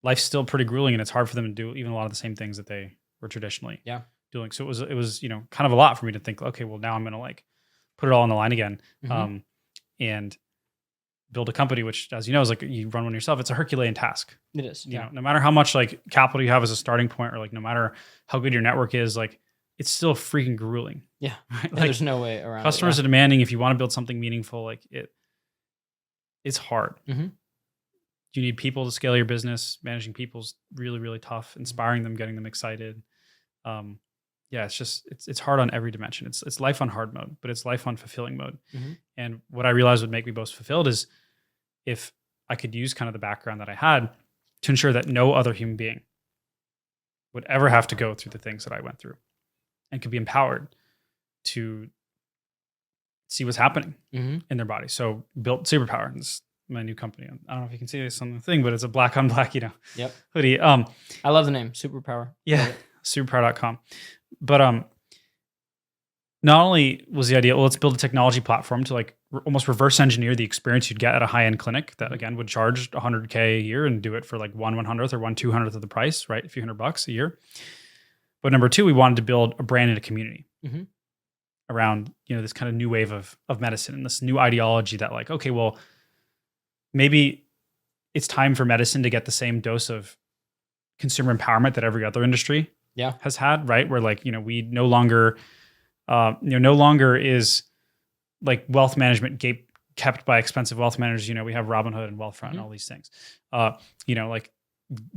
life's still pretty grueling, and it's hard for them to do even a lot of the same things that they were traditionally doing. So it was kind of a lot for me to think, okay, well now I'm going to like put it all on the line again. And build a company, which, as you know, is like you run one yourself. It's a Herculean task. It is. No matter how much like capital you have as a starting point, or like no matter how good your network is, like it's still freaking grueling. Yeah. Right? Like, there's no way around customers are demanding. If you want to build something meaningful, like it's hard. You need people to scale your business. Managing people's really, really tough. Inspiring them, getting them excited. It's hard on every dimension. It's life on hard mode, but it's life on fulfilling mode. And what I realized would make me most fulfilled is if I could use kind of the background that I had to ensure that no other human being would ever have to go through the things that I went through, and could be empowered to see what's happening in their body. So built Superpower. This is my new company. I don't know if you can see this on the thing, but it's a black on black, hoodie. I love the name, Superpower. Yeah, superpower.com. But not only was the idea, well, let's build a technology platform to like almost reverse engineer the experience you'd get at a high-end clinic that again would charge $100K a year and do it for like 1/100th or 1/200th of the price, right? A few $100 a year. But number two, we wanted to build a brand and a community around, this kind of new wave of medicine and this new ideology that like, okay, well, maybe it's time for medicine to get the same dose of consumer empowerment that every other industry has had, right? Where like, we no longer, no longer is like wealth management kept by expensive wealth managers. We have Robinhood and Wealthfront and all these things. Like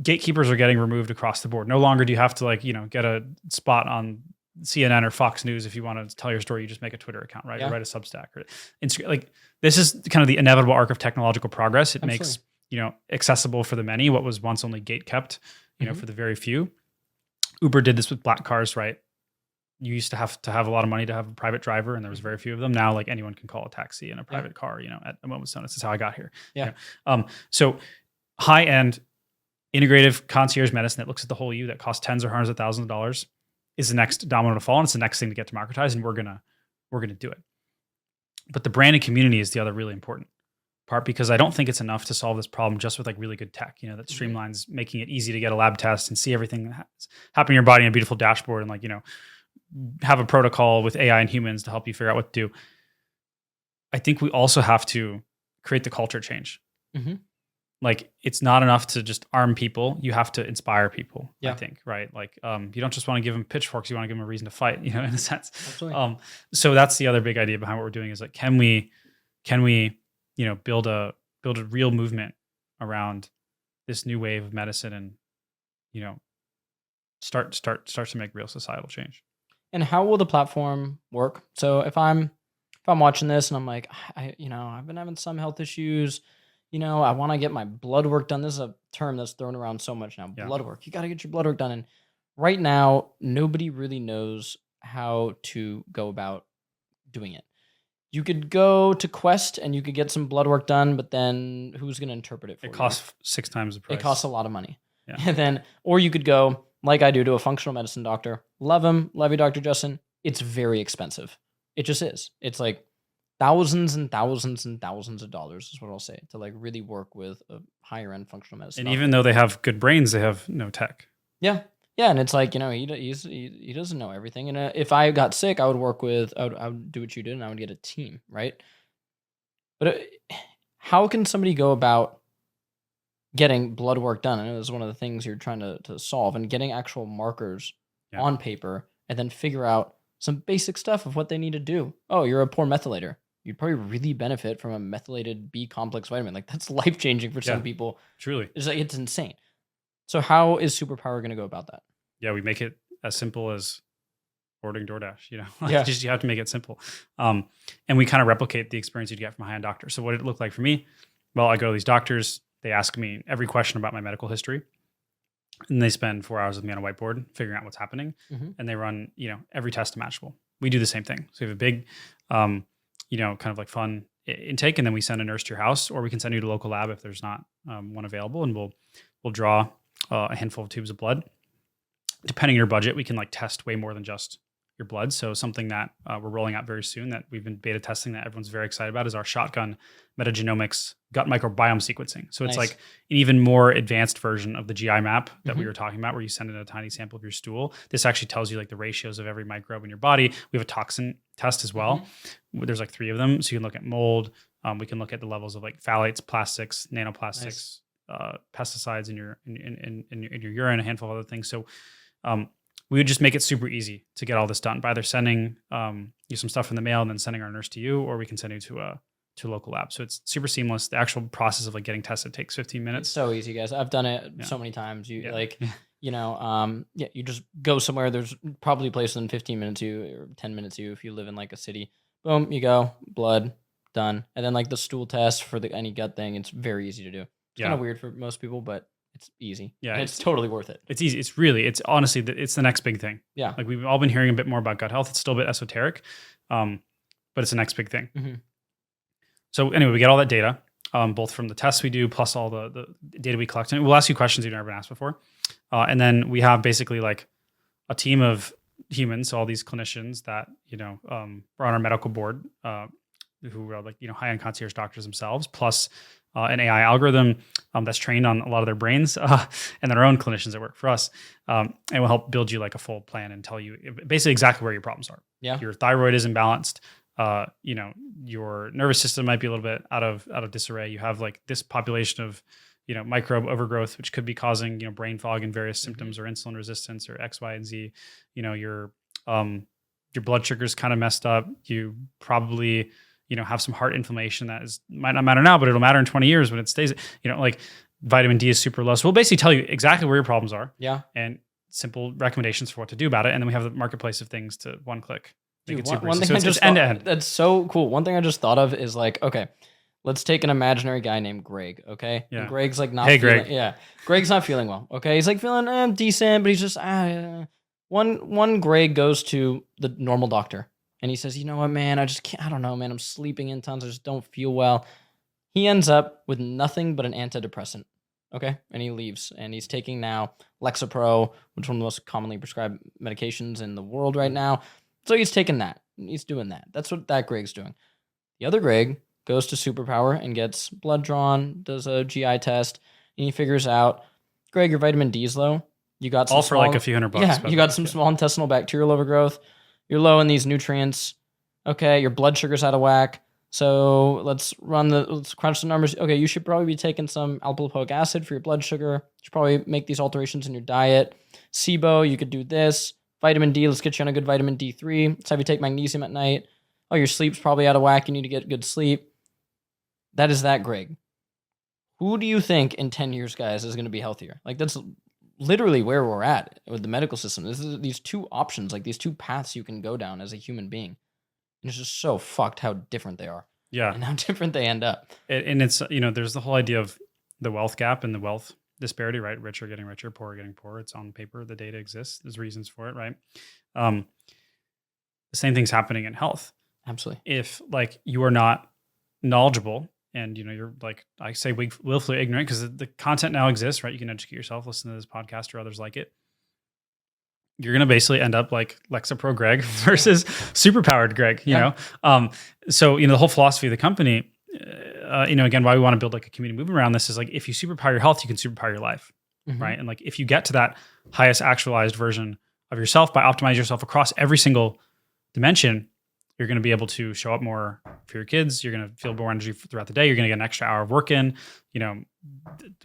gatekeepers are getting removed across the board. No longer do you have to like, get a spot on CNN or Fox News if you want to tell your story. You just make a Twitter account, right? Or write a Substack or Instagram. Like this is kind of the inevitable arc of technological progress. It makes accessible for the many what was once only gate kept, for the very few. Uber did this with black cars, right? You used to have a lot of money to have a private driver, and there was very few of them. Now, like anyone can call a taxi in a private car, at a moment's notice. That's how I got here. So high-end integrative concierge medicine that looks at the whole you, that costs tens or hundreds of thousands of dollars, is the next domino to fall, and it's the next thing to get democratized, and we're gonna do it. But the brand and community is the other really important part, because I don't think it's enough to solve this problem just with like really good tech, that streamlines making it easy to get a lab test and see everything that's happening in your body in a beautiful dashboard, and like, have a protocol with AI and humans to help you figure out what to do. I think we also have to create the culture change. Like it's not enough to just arm people. You have to inspire people, I think, right? Like you don't just want to give them pitchforks. You want to give them a reason to fight, in a sense. Absolutely. So that's the other big idea behind what we're doing is like, can we build a real movement around this new wave of medicine and, start to make real societal change. And how will the platform work? So if I'm watching this and I'm like, I've been having some health issues, I want to get my blood work done. This is a term that's thrown around so much now. Blood work. You got to get your blood work done. And right now, nobody really knows how to go about doing it. You could go to Quest and you could get some blood work done, but then who's going to interpret it for you? It costs 6 times the price. It costs a lot of money. Yeah. And then, or you could go, like I do, to a functional medicine doctor. Love him. Love you, Dr. Justin. It's very expensive. It just is. It's like thousands and thousands and thousands of dollars is what I'll say to like really work with a higher end functional medicine. And doctor. Even though they have good brains, they have no tech. Yeah. Yeah. And it's like, he doesn't know everything. And if I got sick, I would work with, I would do what you did and I would get a team, right? But how can somebody go about getting blood work done? I know this is one of the things you're trying to solve, and getting actual markers on paper and then figure out some basic stuff of what they need to do. Oh, you're a poor methylator. You'd probably really benefit from a methylated B complex vitamin. Like that's life-changing for some people. Truly. It's insane. So how is Superpower going to go about that? Yeah, we make it as simple as ordering DoorDash, you have to make it simple. And we kind of replicate the experience you'd get from a high-end doctor. So what did it look like for me? Well, I go to these doctors. They ask me every question about my medical history, and they spend 4 hours with me on a whiteboard figuring out what's happening. And they run, every test imaginable. We do the same thing. So we have a big, kind of like fun intake, and then we send a nurse to your house, or we can send you to a local lab if there's not one available, and we'll draw a handful of tubes of blood. Depending on your budget, we can like test way more than just your blood. So something that we're rolling out very soon that we've been beta testing that everyone's very excited about is our shotgun metagenomics gut microbiome sequencing. So it's like an even more advanced version of the GI map that we were talking about, where you send in a tiny sample of your stool. This actually tells you like the ratios of every microbe in your body. We have a toxin test as well. There's like 3 of them. So you can look at mold. We can look at the levels of like phthalates, plastics, nanoplastics, pesticides in your urine, a handful of other things. So we would just make it super easy to get all this done by either sending you some stuff in the mail and then sending our nurse to you, or we can send you to a local lab. So it's super seamless. The actual process of like getting tested takes 15 minutes. It's so easy, guys. I've done it so many times. You you just go somewhere. There's probably a place within 15 minutes or 10 minutes if you live in like a city. Boom, you go, blood, done. And then like the stool test for any gut thing, it's very easy to do. It's kind of weird for most people, but it's easy. Yeah. And it's totally worth it. It's easy. It's honestly, it's the next big thing. Yeah. Like we've all been hearing a bit more about gut health. It's still a bit esoteric, but it's the next big thing. So anyway, we get all that data, both from the tests we do, plus all the data we collect. And we'll ask you questions you've never been asked before. And then we have basically like a team of humans, so all these clinicians that, are on our medical board. who are like, high-end concierge doctors themselves, plus an AI algorithm that's trained on a lot of their brains and their own clinicians that work for us. And will help build you like a full plan and tell you basically exactly where your problems are. Yeah. Your thyroid is imbalanced. Your nervous system might be a little bit out of disarray. You have like this population of, microbe overgrowth, which could be causing, brain fog and various symptoms, or insulin resistance, or X, Y, and Z. Your blood sugar's kind of messed up. You probably, have some heart inflammation that might not matter now, but it'll matter in 20 years when it stays, like vitamin D is super low. So we'll basically tell you exactly where your problems are. Yeah. And simple recommendations for what to do about it. And then we have the marketplace of things to one click. Dude, one thing it's end to end. That's so cool. One thing I just thought of is like, okay, let's take an imaginary guy named Greg. Okay. Yeah. And Greg's like not feeling, Greg. Yeah. Greg's not feeling well. Okay. He's like feeling decent, but he's just, one Greg goes to the normal doctor and he says, you know what, man, I just can't, I don't know, man. I'm sleeping in tons. I just don't feel well. He ends up with nothing but an antidepressant. Okay. And he leaves and he's taking now Lexapro, which is one of the most commonly prescribed medications in the world right now. So he's taking that. He's doing that. That's what that Greg's doing. The other Greg goes to Superpower and gets blood drawn, does a GI test, and he figures out, Greg, your vitamin D is low. You got some all for like a few $100. Yeah, you got some small intestinal bacterial overgrowth. You're low in these nutrients. Okay, your blood sugar's out of whack. So let's crunch the numbers. Okay, you should probably be taking some alpha-lipoic acid for your blood sugar. You should probably make these alterations in your diet. SIBO, you could do this. Vitamin D, let's get you on a good vitamin D3. Let's have you take magnesium at night. Oh, your sleep's probably out of whack. You need to get good sleep. That is that Greg. Who do you think in 10 years, guys, is going to be healthier? Like, that's literally where we're at with the medical system. This is these two options, like these two paths you can go down as a human being. And it's just so fucked how different they are. Yeah. And how different they end up. And it's, there's the whole idea of the wealth gap and the wealth disparity, right? Rich are getting richer, poor are getting poorer. It's on paper. The data exists. There's reasons for it, right? The same thing's happening in health. Absolutely. If like you are not knowledgeable and, you're like, I say willfully ignorant because the content now exists, right? You can educate yourself, listen to this podcast or others like it. You're going to basically end up like Lexapro Greg versus superpowered Greg, you know? So, the whole philosophy of the company, again, why we want to build like a community movement around this is like, if you superpower your health, you can superpower your life, right? And like, if you get to that highest actualized version of yourself by optimizing yourself across every single dimension, you're going to be able to show up more for your kids. You're going to feel more energy throughout the day. You're going to get an extra hour of work in, to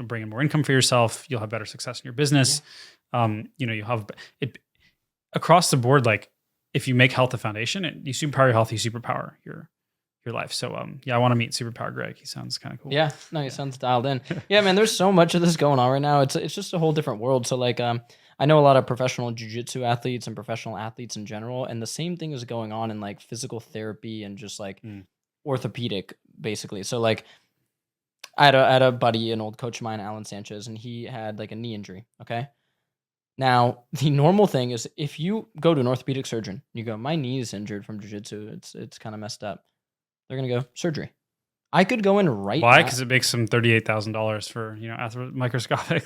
bring in more income for yourself. You'll have better success in your business. You'll have it across the board. Like if you make health a foundation, you superpower your health, you superpower your life. So, I want to meet Superpower Greg. He sounds kind of cool. Yeah. No, he sounds dialed in. Yeah, man, there's so much of this going on right now. It's just a whole different world. So like, I know a lot of professional jiu-jitsu athletes and professional athletes in general, and the same thing is going on in like physical therapy and just like orthopedic, basically. So like, I had a buddy, an old coach of mine, Alan Sanchez, and he had like a knee injury. Okay. Now, the normal thing is if you go to an orthopedic surgeon, you go, my knee is injured from jiu-jitsu. It's kind of messed up. They're going to go surgery. I could go in right now. Why? Because it makes them $38,000 for, microscopic.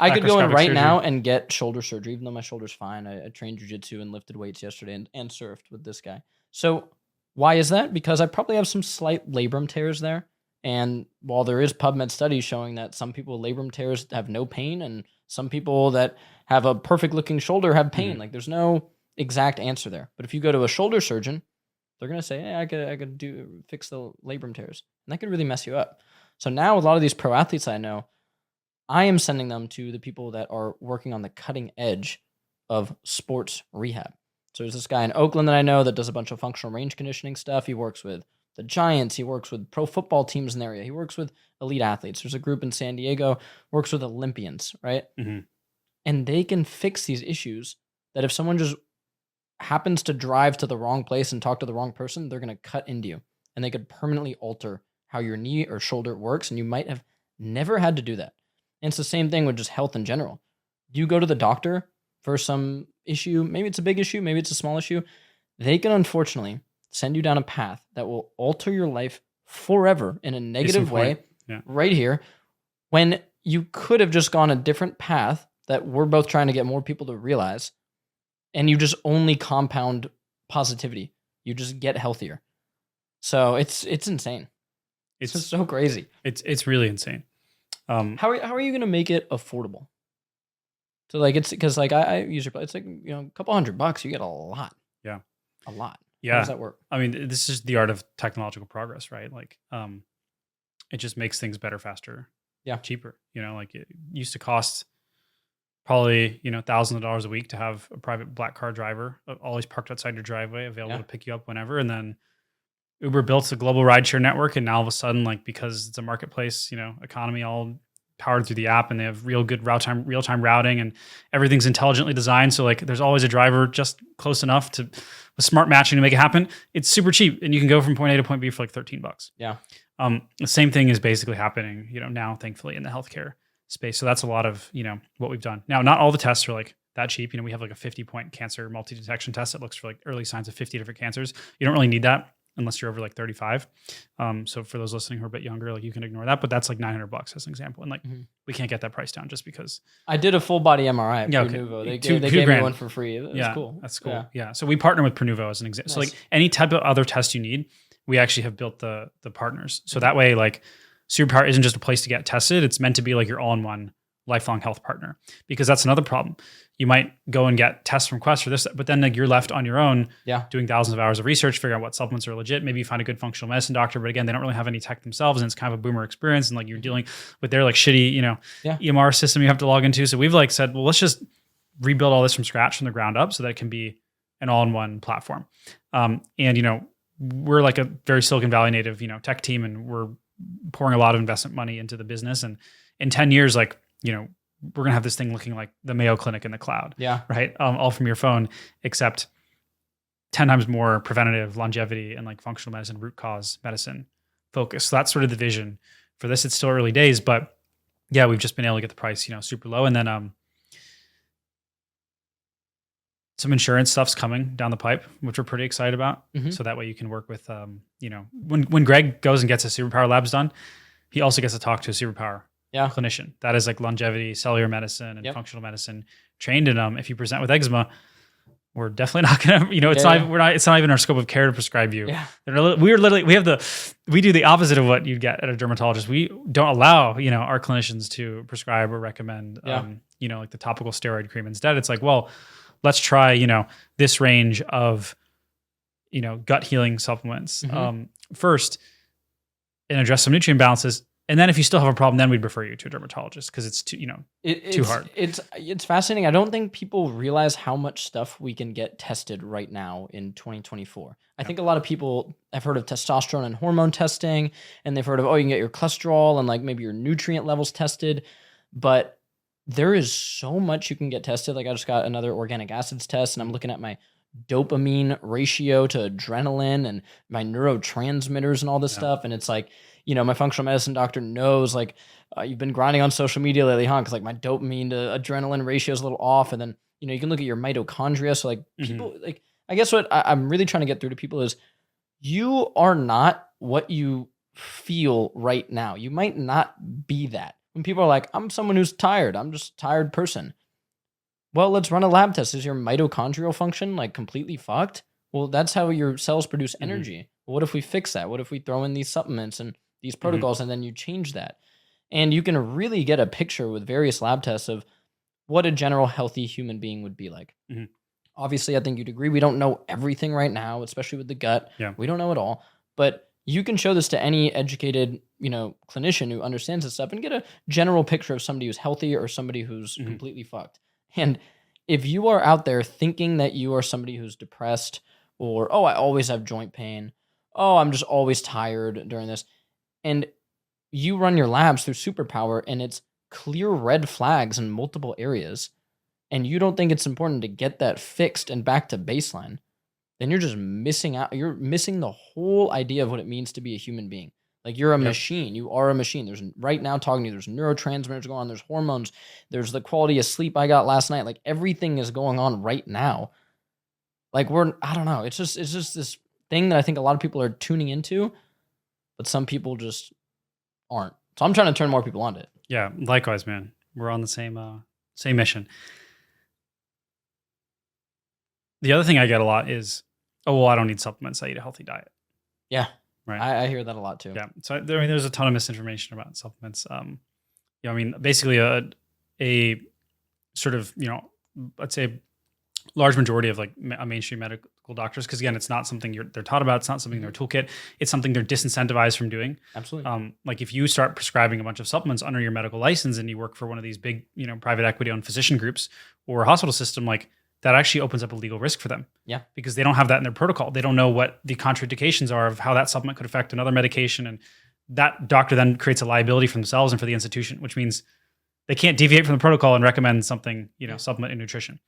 I could go in right now and get shoulder surgery, even though my shoulder's fine. I trained jiu-jitsu and lifted weights yesterday and surfed with this guy. So why is that? Because I probably have some slight labrum tears there. And while there is PubMed studies showing that some people with labrum tears have no pain and some people that have a perfect looking shoulder have pain, like there's no exact answer there. But if you go to a shoulder surgeon, they're going to say, hey, I could fix the labrum tears. And that could really mess you up. So now a lot of these pro athletes I know, I am sending them to the people that are working on the cutting edge of sports rehab. So there's this guy in Oakland that I know that does a bunch of functional range conditioning stuff. He works with the Giants. He works with pro football teams in the area. He works with elite athletes. There's a group in San Diego, works with Olympians, right? And they can fix these issues that if someone just happens to drive to the wrong place and talk to the wrong person, they're going to cut into you and they could permanently alter how your knee or shoulder works. And you might have never had to do that. And it's the same thing with just health in general. You go to the doctor for some issue, maybe it's a big issue, maybe it's a small issue. They can unfortunately send you down a path that will alter your life forever in a negative way right here, when you could have just gone a different path that we're both trying to get more people to realize. And you just only compound positivity. You just get healthier. So it's insane. It's just so crazy. It's really insane. How are you gonna make it affordable? So like it's because like I use your, it's like a couple $100 you get a lot. Yeah, a lot. Yeah, how does that work? I mean, this is the art of technological progress, right? Like, it just makes things better, faster, cheaper. Like it used to cost probably thousands of dollars a week to have a private black car driver always parked outside your driveway, available to pick you up whenever, and then Uber built a global rideshare network, and now all of a sudden, like because it's a marketplace, economy all powered through the app, and they have real good real time routing, and everything's intelligently designed. So like, there's always a driver just close enough to with smart matching to make it happen. It's super cheap, and you can go from point A to point B for like $13. Yeah. The same thing is basically happening, now, thankfully, in the healthcare space. So that's a lot of what we've done. Now, not all the tests are like that cheap. We have like a 50-point cancer multi-detection test that looks for like early signs of 50 different cancers. You don't really need that unless you're over like 35. So for those listening who are a bit younger, like you can ignore that, but that's like $900 as an example. And like, we can't get that price down just because. I did a full body MRI at Pernuvo. They gave me one for free. It was cool. That's cool. Yeah. So we partner with Pernuvo as an example. Nice. So like any type of other test you need, we actually have built the partners. So that way, like Superpower isn't just a place to get tested. It's meant to be like your all-in-one lifelong health partner, because that's another problem. You might go and get tests from Quest for this, but then like you're left on your own doing thousands of hours of research, figuring out what supplements are legit. Maybe you find a good functional medicine doctor, but again, they don't really have any tech themselves, and it's kind of a boomer experience. And like you're dealing with their like shitty, EMR system you have to log into. So we've like said, well, let's just rebuild all this from scratch, from the ground up, so that it can be an all-in-one platform. And we're like a very Silicon Valley native, tech team, and we're pouring a lot of investment money into the business. And in 10 years, like, we're going to have this thing looking like the Mayo Clinic in the cloud. Yeah. Right. All from your phone, except 10 times more preventative, longevity, and like functional medicine, root cause medicine focus. So that's sort of the vision for this. It's still early days, but yeah, we've just been able to get the price, super low. And then, some insurance stuff's coming down the pipe, which we're pretty excited about. So that way you can work with, when Greg goes and gets his Superpower Labs done, he also gets to talk to a Superpower clinician. That is like longevity, cellular medicine, and functional medicine trained. And if you present with eczema, we're definitely not gonna, it's not even our scope of care to prescribe you. Yeah. We do the opposite of what you'd get at a dermatologist. We don't allow, our clinicians to prescribe or recommend, like the topical steroid cream. Instead, it's like, well, let's try, this range of, gut healing supplements first, and address some nutrient balances. And then if you still have a problem, then we'd refer you to a dermatologist, because it's too, too hard. It's fascinating. I don't think people realize how much stuff we can get tested right now in 2024. I think a lot of people have heard of testosterone and hormone testing, and they've heard of, you can get your cholesterol and like maybe your nutrient levels tested, but there is so much you can get tested. Like I just got another organic acids test, and I'm looking at my dopamine ratio to adrenaline and my neurotransmitters and all this stuff. And it's like, my functional medicine doctor knows, like, you've been grinding on social media lately, huh? Because like my dopamine to adrenaline ratio is a little off. And then, you can look at your mitochondria. So like people, like, I guess what I'm really trying to get through to people is, you are not what you feel right now. You might not be that. When people are like, I'm someone who's tired, I'm just a tired person. Well, let's run a lab test. Is your mitochondrial function like completely fucked? Well, that's how your cells produce energy. Well, what if we fix that? What if we throw in these supplements and these protocols, and then you change that? And you can really get a picture with various lab tests of what a general healthy human being would be like. Obviously, I think you'd agree, we don't know everything right now, especially with the gut. Yeah. We don't know it all. But you can show this to any educated, clinician who understands this stuff, and get a general picture of somebody who's healthy or somebody who's completely fucked. And if you are out there thinking that you are somebody who's depressed, or, I always have joint pain, I'm just always tired during this, and you run your labs through Superpower and it's clear red flags in multiple areas, and you don't think it's important to get that fixed and back to baseline, then you're just missing out. You're missing the whole idea of what it means to be a human being. Like, you're a machine. You are a machine. There's, right now talking to you, there's neurotransmitters going on. There's hormones. There's the quality of sleep I got last night. Like, everything is going on right now. Like, I don't know. It's just this thing that I think a lot of people are tuning into, but some people just aren't. So I'm trying to turn more people onto it. Yeah. Likewise, man. We're on the same mission. The other thing I get a lot is, I don't need supplements. I eat a healthy diet. Yeah. Right. I hear that a lot too. Yeah. So there's a ton of misinformation about supplements. Basically a sort of, let's say large majority of like mainstream medical doctors, because again, it's not something they're taught about. It's not something in their toolkit. It's something they're disincentivized from doing. Absolutely. Like if you start prescribing a bunch of supplements under your medical license and you work for one of these big, private equity owned physician groups or a hospital system, like that actually opens up a legal risk for them. Yeah. Because they don't have that in their protocol. They don't know what the contraindications are of how that supplement could affect another medication. And that doctor then creates a liability for themselves and for the institution, which means they can't deviate from the protocol and recommend something, supplement in nutrition.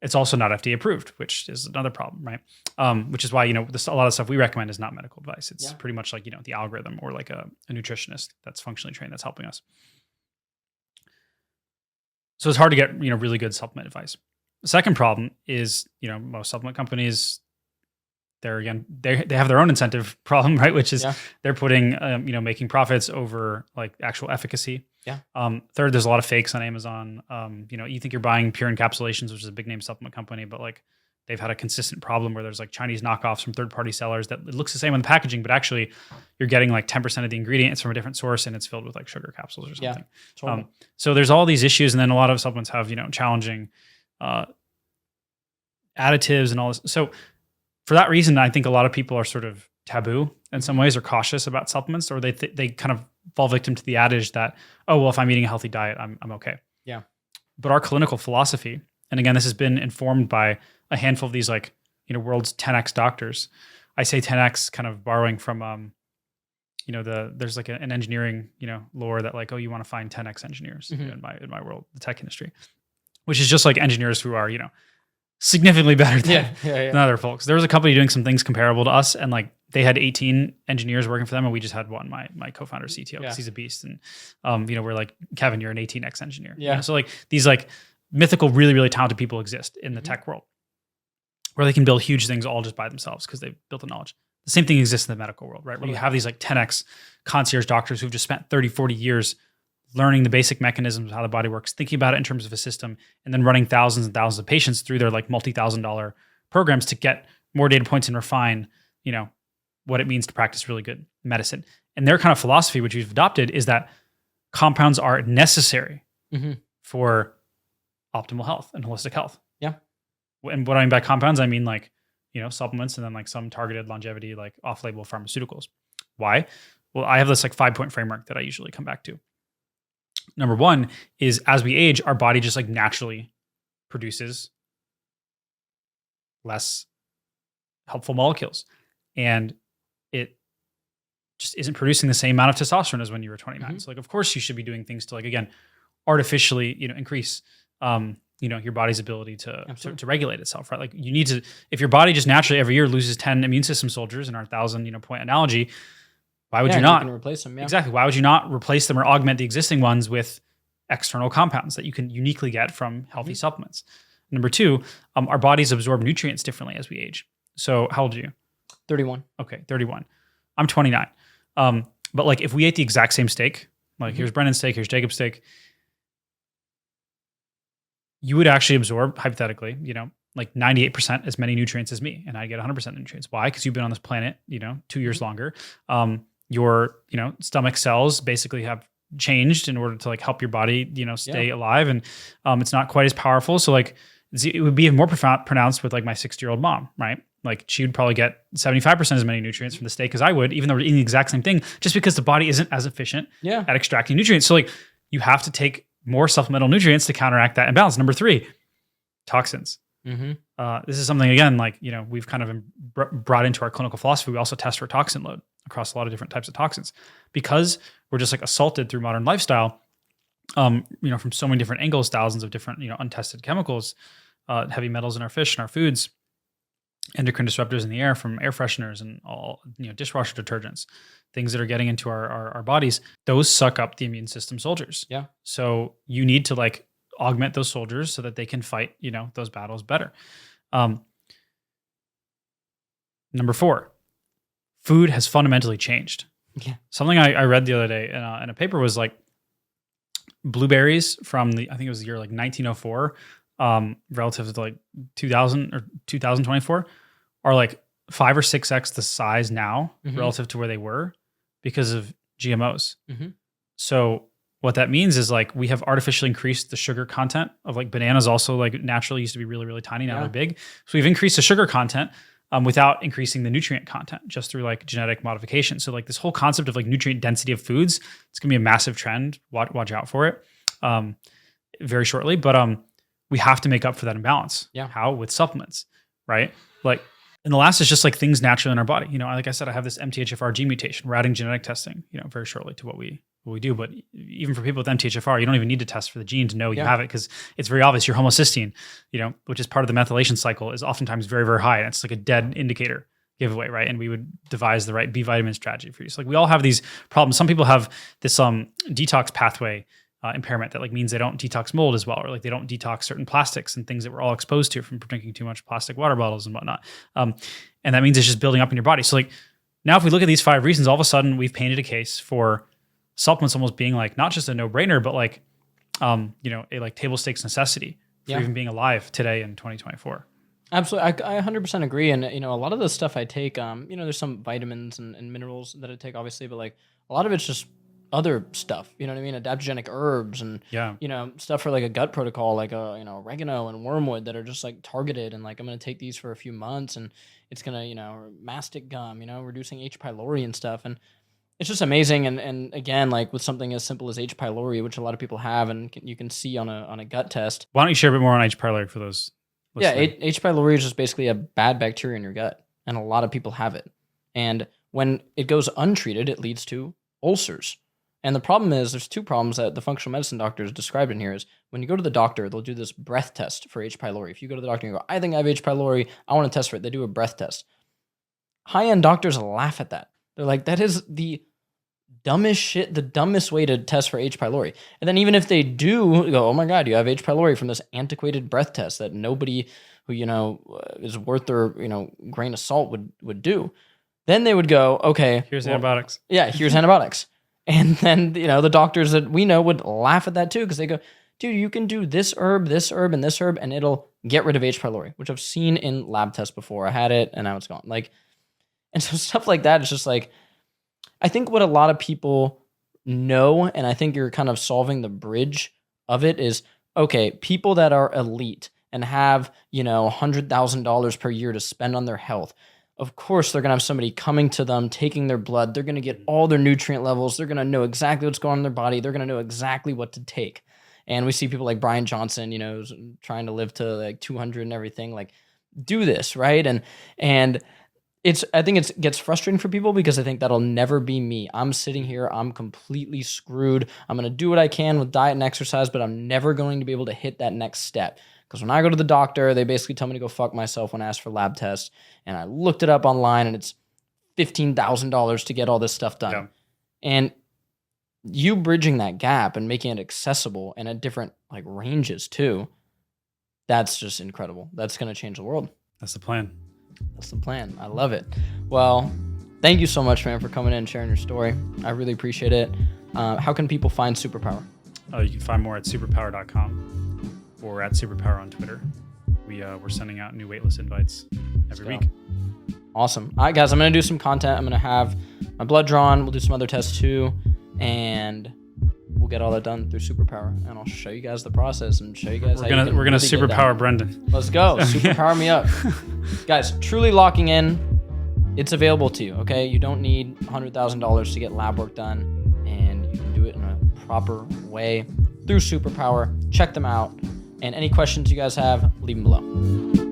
It's also not FDA approved, which is another problem, right? Which is why, a lot of stuff we recommend is not medical advice. It's pretty much like, the algorithm or like a nutritionist that's functionally trained that's helping us. So it's hard to get, really good supplement advice. The second problem is, most supplement companies, they have their own incentive problem, right? Which is they're putting, making profits over like actual efficacy. Yeah. Third, there's a lot of fakes on Amazon. You think you're buying Pure Encapsulations, which is a big name supplement company, but like they've had a consistent problem where there's like Chinese knockoffs from third-party sellers that it looks the same on the packaging, but actually you're getting like 10% of the ingredients from a different source and it's filled with like sugar capsules or something. Yeah, totally. So there's all these issues, and then a lot of supplements have, challenging additives and all this. So for that reason, I think a lot of people are sort of taboo in some ways or cautious about supplements, or they kind of fall victim to the adage that, oh, well, if I'm eating a healthy diet, I'm okay. Yeah. But our clinical philosophy, and again, this has been informed by a handful of these like, world's 10x doctors. I say 10x kind of borrowing from, there's like an engineering, lore that like, oh, you want to find 10x engineers in my world, the tech industry, which is just like engineers who are, significantly better than other folks. There was a company doing some things comparable to us, and like they had 18 engineers working for them, and we just had one. My co-founder CTO, because he's a beast, and we're like, Kevin, you're an 18x engineer. Yeah. So like these like mythical, really really talented people exist in the tech world, where they can build huge things all just by themselves because they've built the knowledge. The same thing exists in the medical world, right? Where you have these like 10x concierge doctors who've just spent 30, 40 years learning the basic mechanisms of how the body works, thinking about it in terms of a system, and then running thousands and thousands of patients through their like multi-$1,000 programs to get more data points and refine, what it means to practice really good medicine. And their kind of philosophy, which we've adopted, is that compounds are necessary for optimal health and holistic health. Yeah. And what I mean by compounds, I mean like, supplements and then like some targeted longevity, like off-label pharmaceuticals. Why? Well, I have this like 5-point framework that I usually come back to. Number one is, as we age, our body just like naturally produces less helpful molecules, and it just isn't producing the same amount of testosterone as when you were 29. So like, of course you should be doing things to like, again, artificially, increase, your body's ability to regulate itself, right? Like you need to, if your body just naturally every year loses 10 immune system soldiers in our 1,000, point analogy, why would you not replace them? Yeah. Exactly. Why would you not replace them or augment the existing ones with external compounds that you can uniquely get from healthy supplements? Number two, our bodies absorb nutrients differently as we age. So how old are you? 31. Okay, 31. I'm 29. But like if we ate the exact same steak, like here's Brennan's steak, here's Jacob's steak, you would actually absorb, hypothetically, like 98% as many nutrients as me, and I get 100% nutrients. Why? Because you've been on this planet, 2 years longer. Your, stomach cells basically have changed in order to like help your body, stay alive. And it's not quite as powerful. So like it would be even more pronounced with like my 60-year-old mom, right? Like she would probably get 75% as many nutrients from the steak as I would, even though we're eating the exact same thing, just because the body isn't as efficient at extracting nutrients. So like you have to take more supplemental nutrients to counteract that imbalance. Number three, toxins. This is something, again, like, we've kind of brought into our clinical philosophy. We also test for toxin load across a lot of different types of toxins, because we're just like assaulted through modern lifestyle, from so many different angles, thousands of different, untested chemicals, heavy metals in our fish and our foods, endocrine disruptors in the air from air fresheners and all, dishwasher detergents, things that are getting into our bodies. Those suck up the immune system soldiers. Yeah. So you need to like augment those soldiers so that they can fight, those battles better. Number four, food has fundamentally changed. Yeah. Something I read the other day in a paper was like blueberries from I think it was the year like 1904, relative to like 2000 or 2024, are like 5 or 6x the size now relative to where they were because of GMOs. So what that means is like we have artificially increased the sugar content of like bananas. Also like naturally used to be really, really tiny. Now they're big. So we've increased the sugar content without increasing the nutrient content just through like genetic modification. So like this whole concept of like nutrient density of foods, it's gonna be a massive trend. Watch out for it very shortly. But we have to make up for that imbalance. How? With supplements, right? Like, and the last is just like things naturally in our body. You know, like I said, I have this MTHFR gene mutation. We're adding genetic testing, you know, very shortly to what we do. But even for people with MTHFR, you don't even need to test for the gene to know you have it, because it's very obvious. Your homocysteine, you know, which is part of the methylation cycle, is oftentimes very, very high. And it's like a dead indicator giveaway, right? And we would devise the right B vitamin strategy for you. So like we all have these problems. Some people have this detox pathway impairment that like means they don't detox mold as well, or like they don't detox certain plastics and things that we're all exposed to from drinking too much plastic water bottles and whatnot. And that means it's just building up in your body. So like now if we look at these 5 reasons, all of a sudden we've painted a case for supplements almost being like not just a no-brainer, but like you know, a like table stakes necessity for even being alive today in 2024. Absolutely. I 100% agree. And, you know, a lot of the stuff I take, you know, there's some vitamins and minerals that I take, obviously, but like a lot of it's just other stuff, you know what I mean? Adaptogenic herbs and, you know, stuff for like a gut protocol, like, you know, oregano and wormwood that are just like targeted. And like, I'm going to take these for a few months and it's going to, you know, mastic gum, you know, reducing H. pylori and stuff. And it's just amazing. And again, like with something as simple as H. pylori, which a lot of people have, and you can see on a gut test. Why don't you share a bit more on H. pylori for those listening? Yeah, H. pylori is just basically a bad bacteria in your gut, and a lot of people have it. And when it goes untreated, it leads to ulcers. And the problem is, there's 2 problems that the functional medicine doctors described in here is when you go to the doctor, they'll do this breath test for H. pylori. If you go to the doctor and you go, I think I have H. pylori, I want to test for it, they do a breath test. High-end doctors laugh at that. They're like, that is the dumbest shit, the dumbest way to test for H. pylori. And then even if they do go, oh my God, you have H. pylori from this antiquated breath test that nobody who, you know, is worth their, you know, grain of salt would do. Then they would go, okay. Here's antibiotics. Yeah, here's antibiotics. And then, you know, the doctors that we know would laugh at that too, because they go, dude, you can do this herb, and this herb, and it'll get rid of H. pylori, which I've seen in lab tests before. I had it and now it's gone. Like, and so stuff like that is just like, I think what a lot of people know, and I think you're kind of solving the bridge of it, is, okay, people that are elite and have, you know, $100,000 per year to spend on their health, of course they're going to have somebody coming to them, taking their blood. They're going to get all their nutrient levels. They're going to know exactly what's going on in their body. They're going to know exactly what to take. And we see people like Brian Johnson, you know, trying to live to like 200 and everything, like do this, right? And I think it gets frustrating for people because I think that'll never be me. I'm sitting here, I'm completely screwed. I'm going to do what I can with diet and exercise, but I'm never going to be able to hit that next step. Because when I go to the doctor, they basically tell me to go fuck myself when I ask for lab tests. And I looked it up online and it's $15,000 to get all this stuff done. Yeah. And you bridging that gap and making it accessible and at different like ranges too, that's just incredible. That's going to change the world. That's the plan. That's the plan. I love it. Well, thank you so much, man, for coming in and sharing your story. I really appreciate it. How can people find Superpower? You can find more at superpower.com or at Superpower on Twitter. We're sending out new waitlist invites every week. Awesome. All right, guys, I'm going to do some content. I'm going to have my blood drawn. We'll do some other tests too. And we'll get all that done through Superpower. And I'll show you guys the process and show you guys we're gonna really Superpower Brendan. Let's go. Superpower me up. Guys, truly locking in. It's available to you, okay? You don't need $100,000 to get lab work done. And you can do it in a proper way through Superpower. Check them out. And any questions you guys have, leave them below.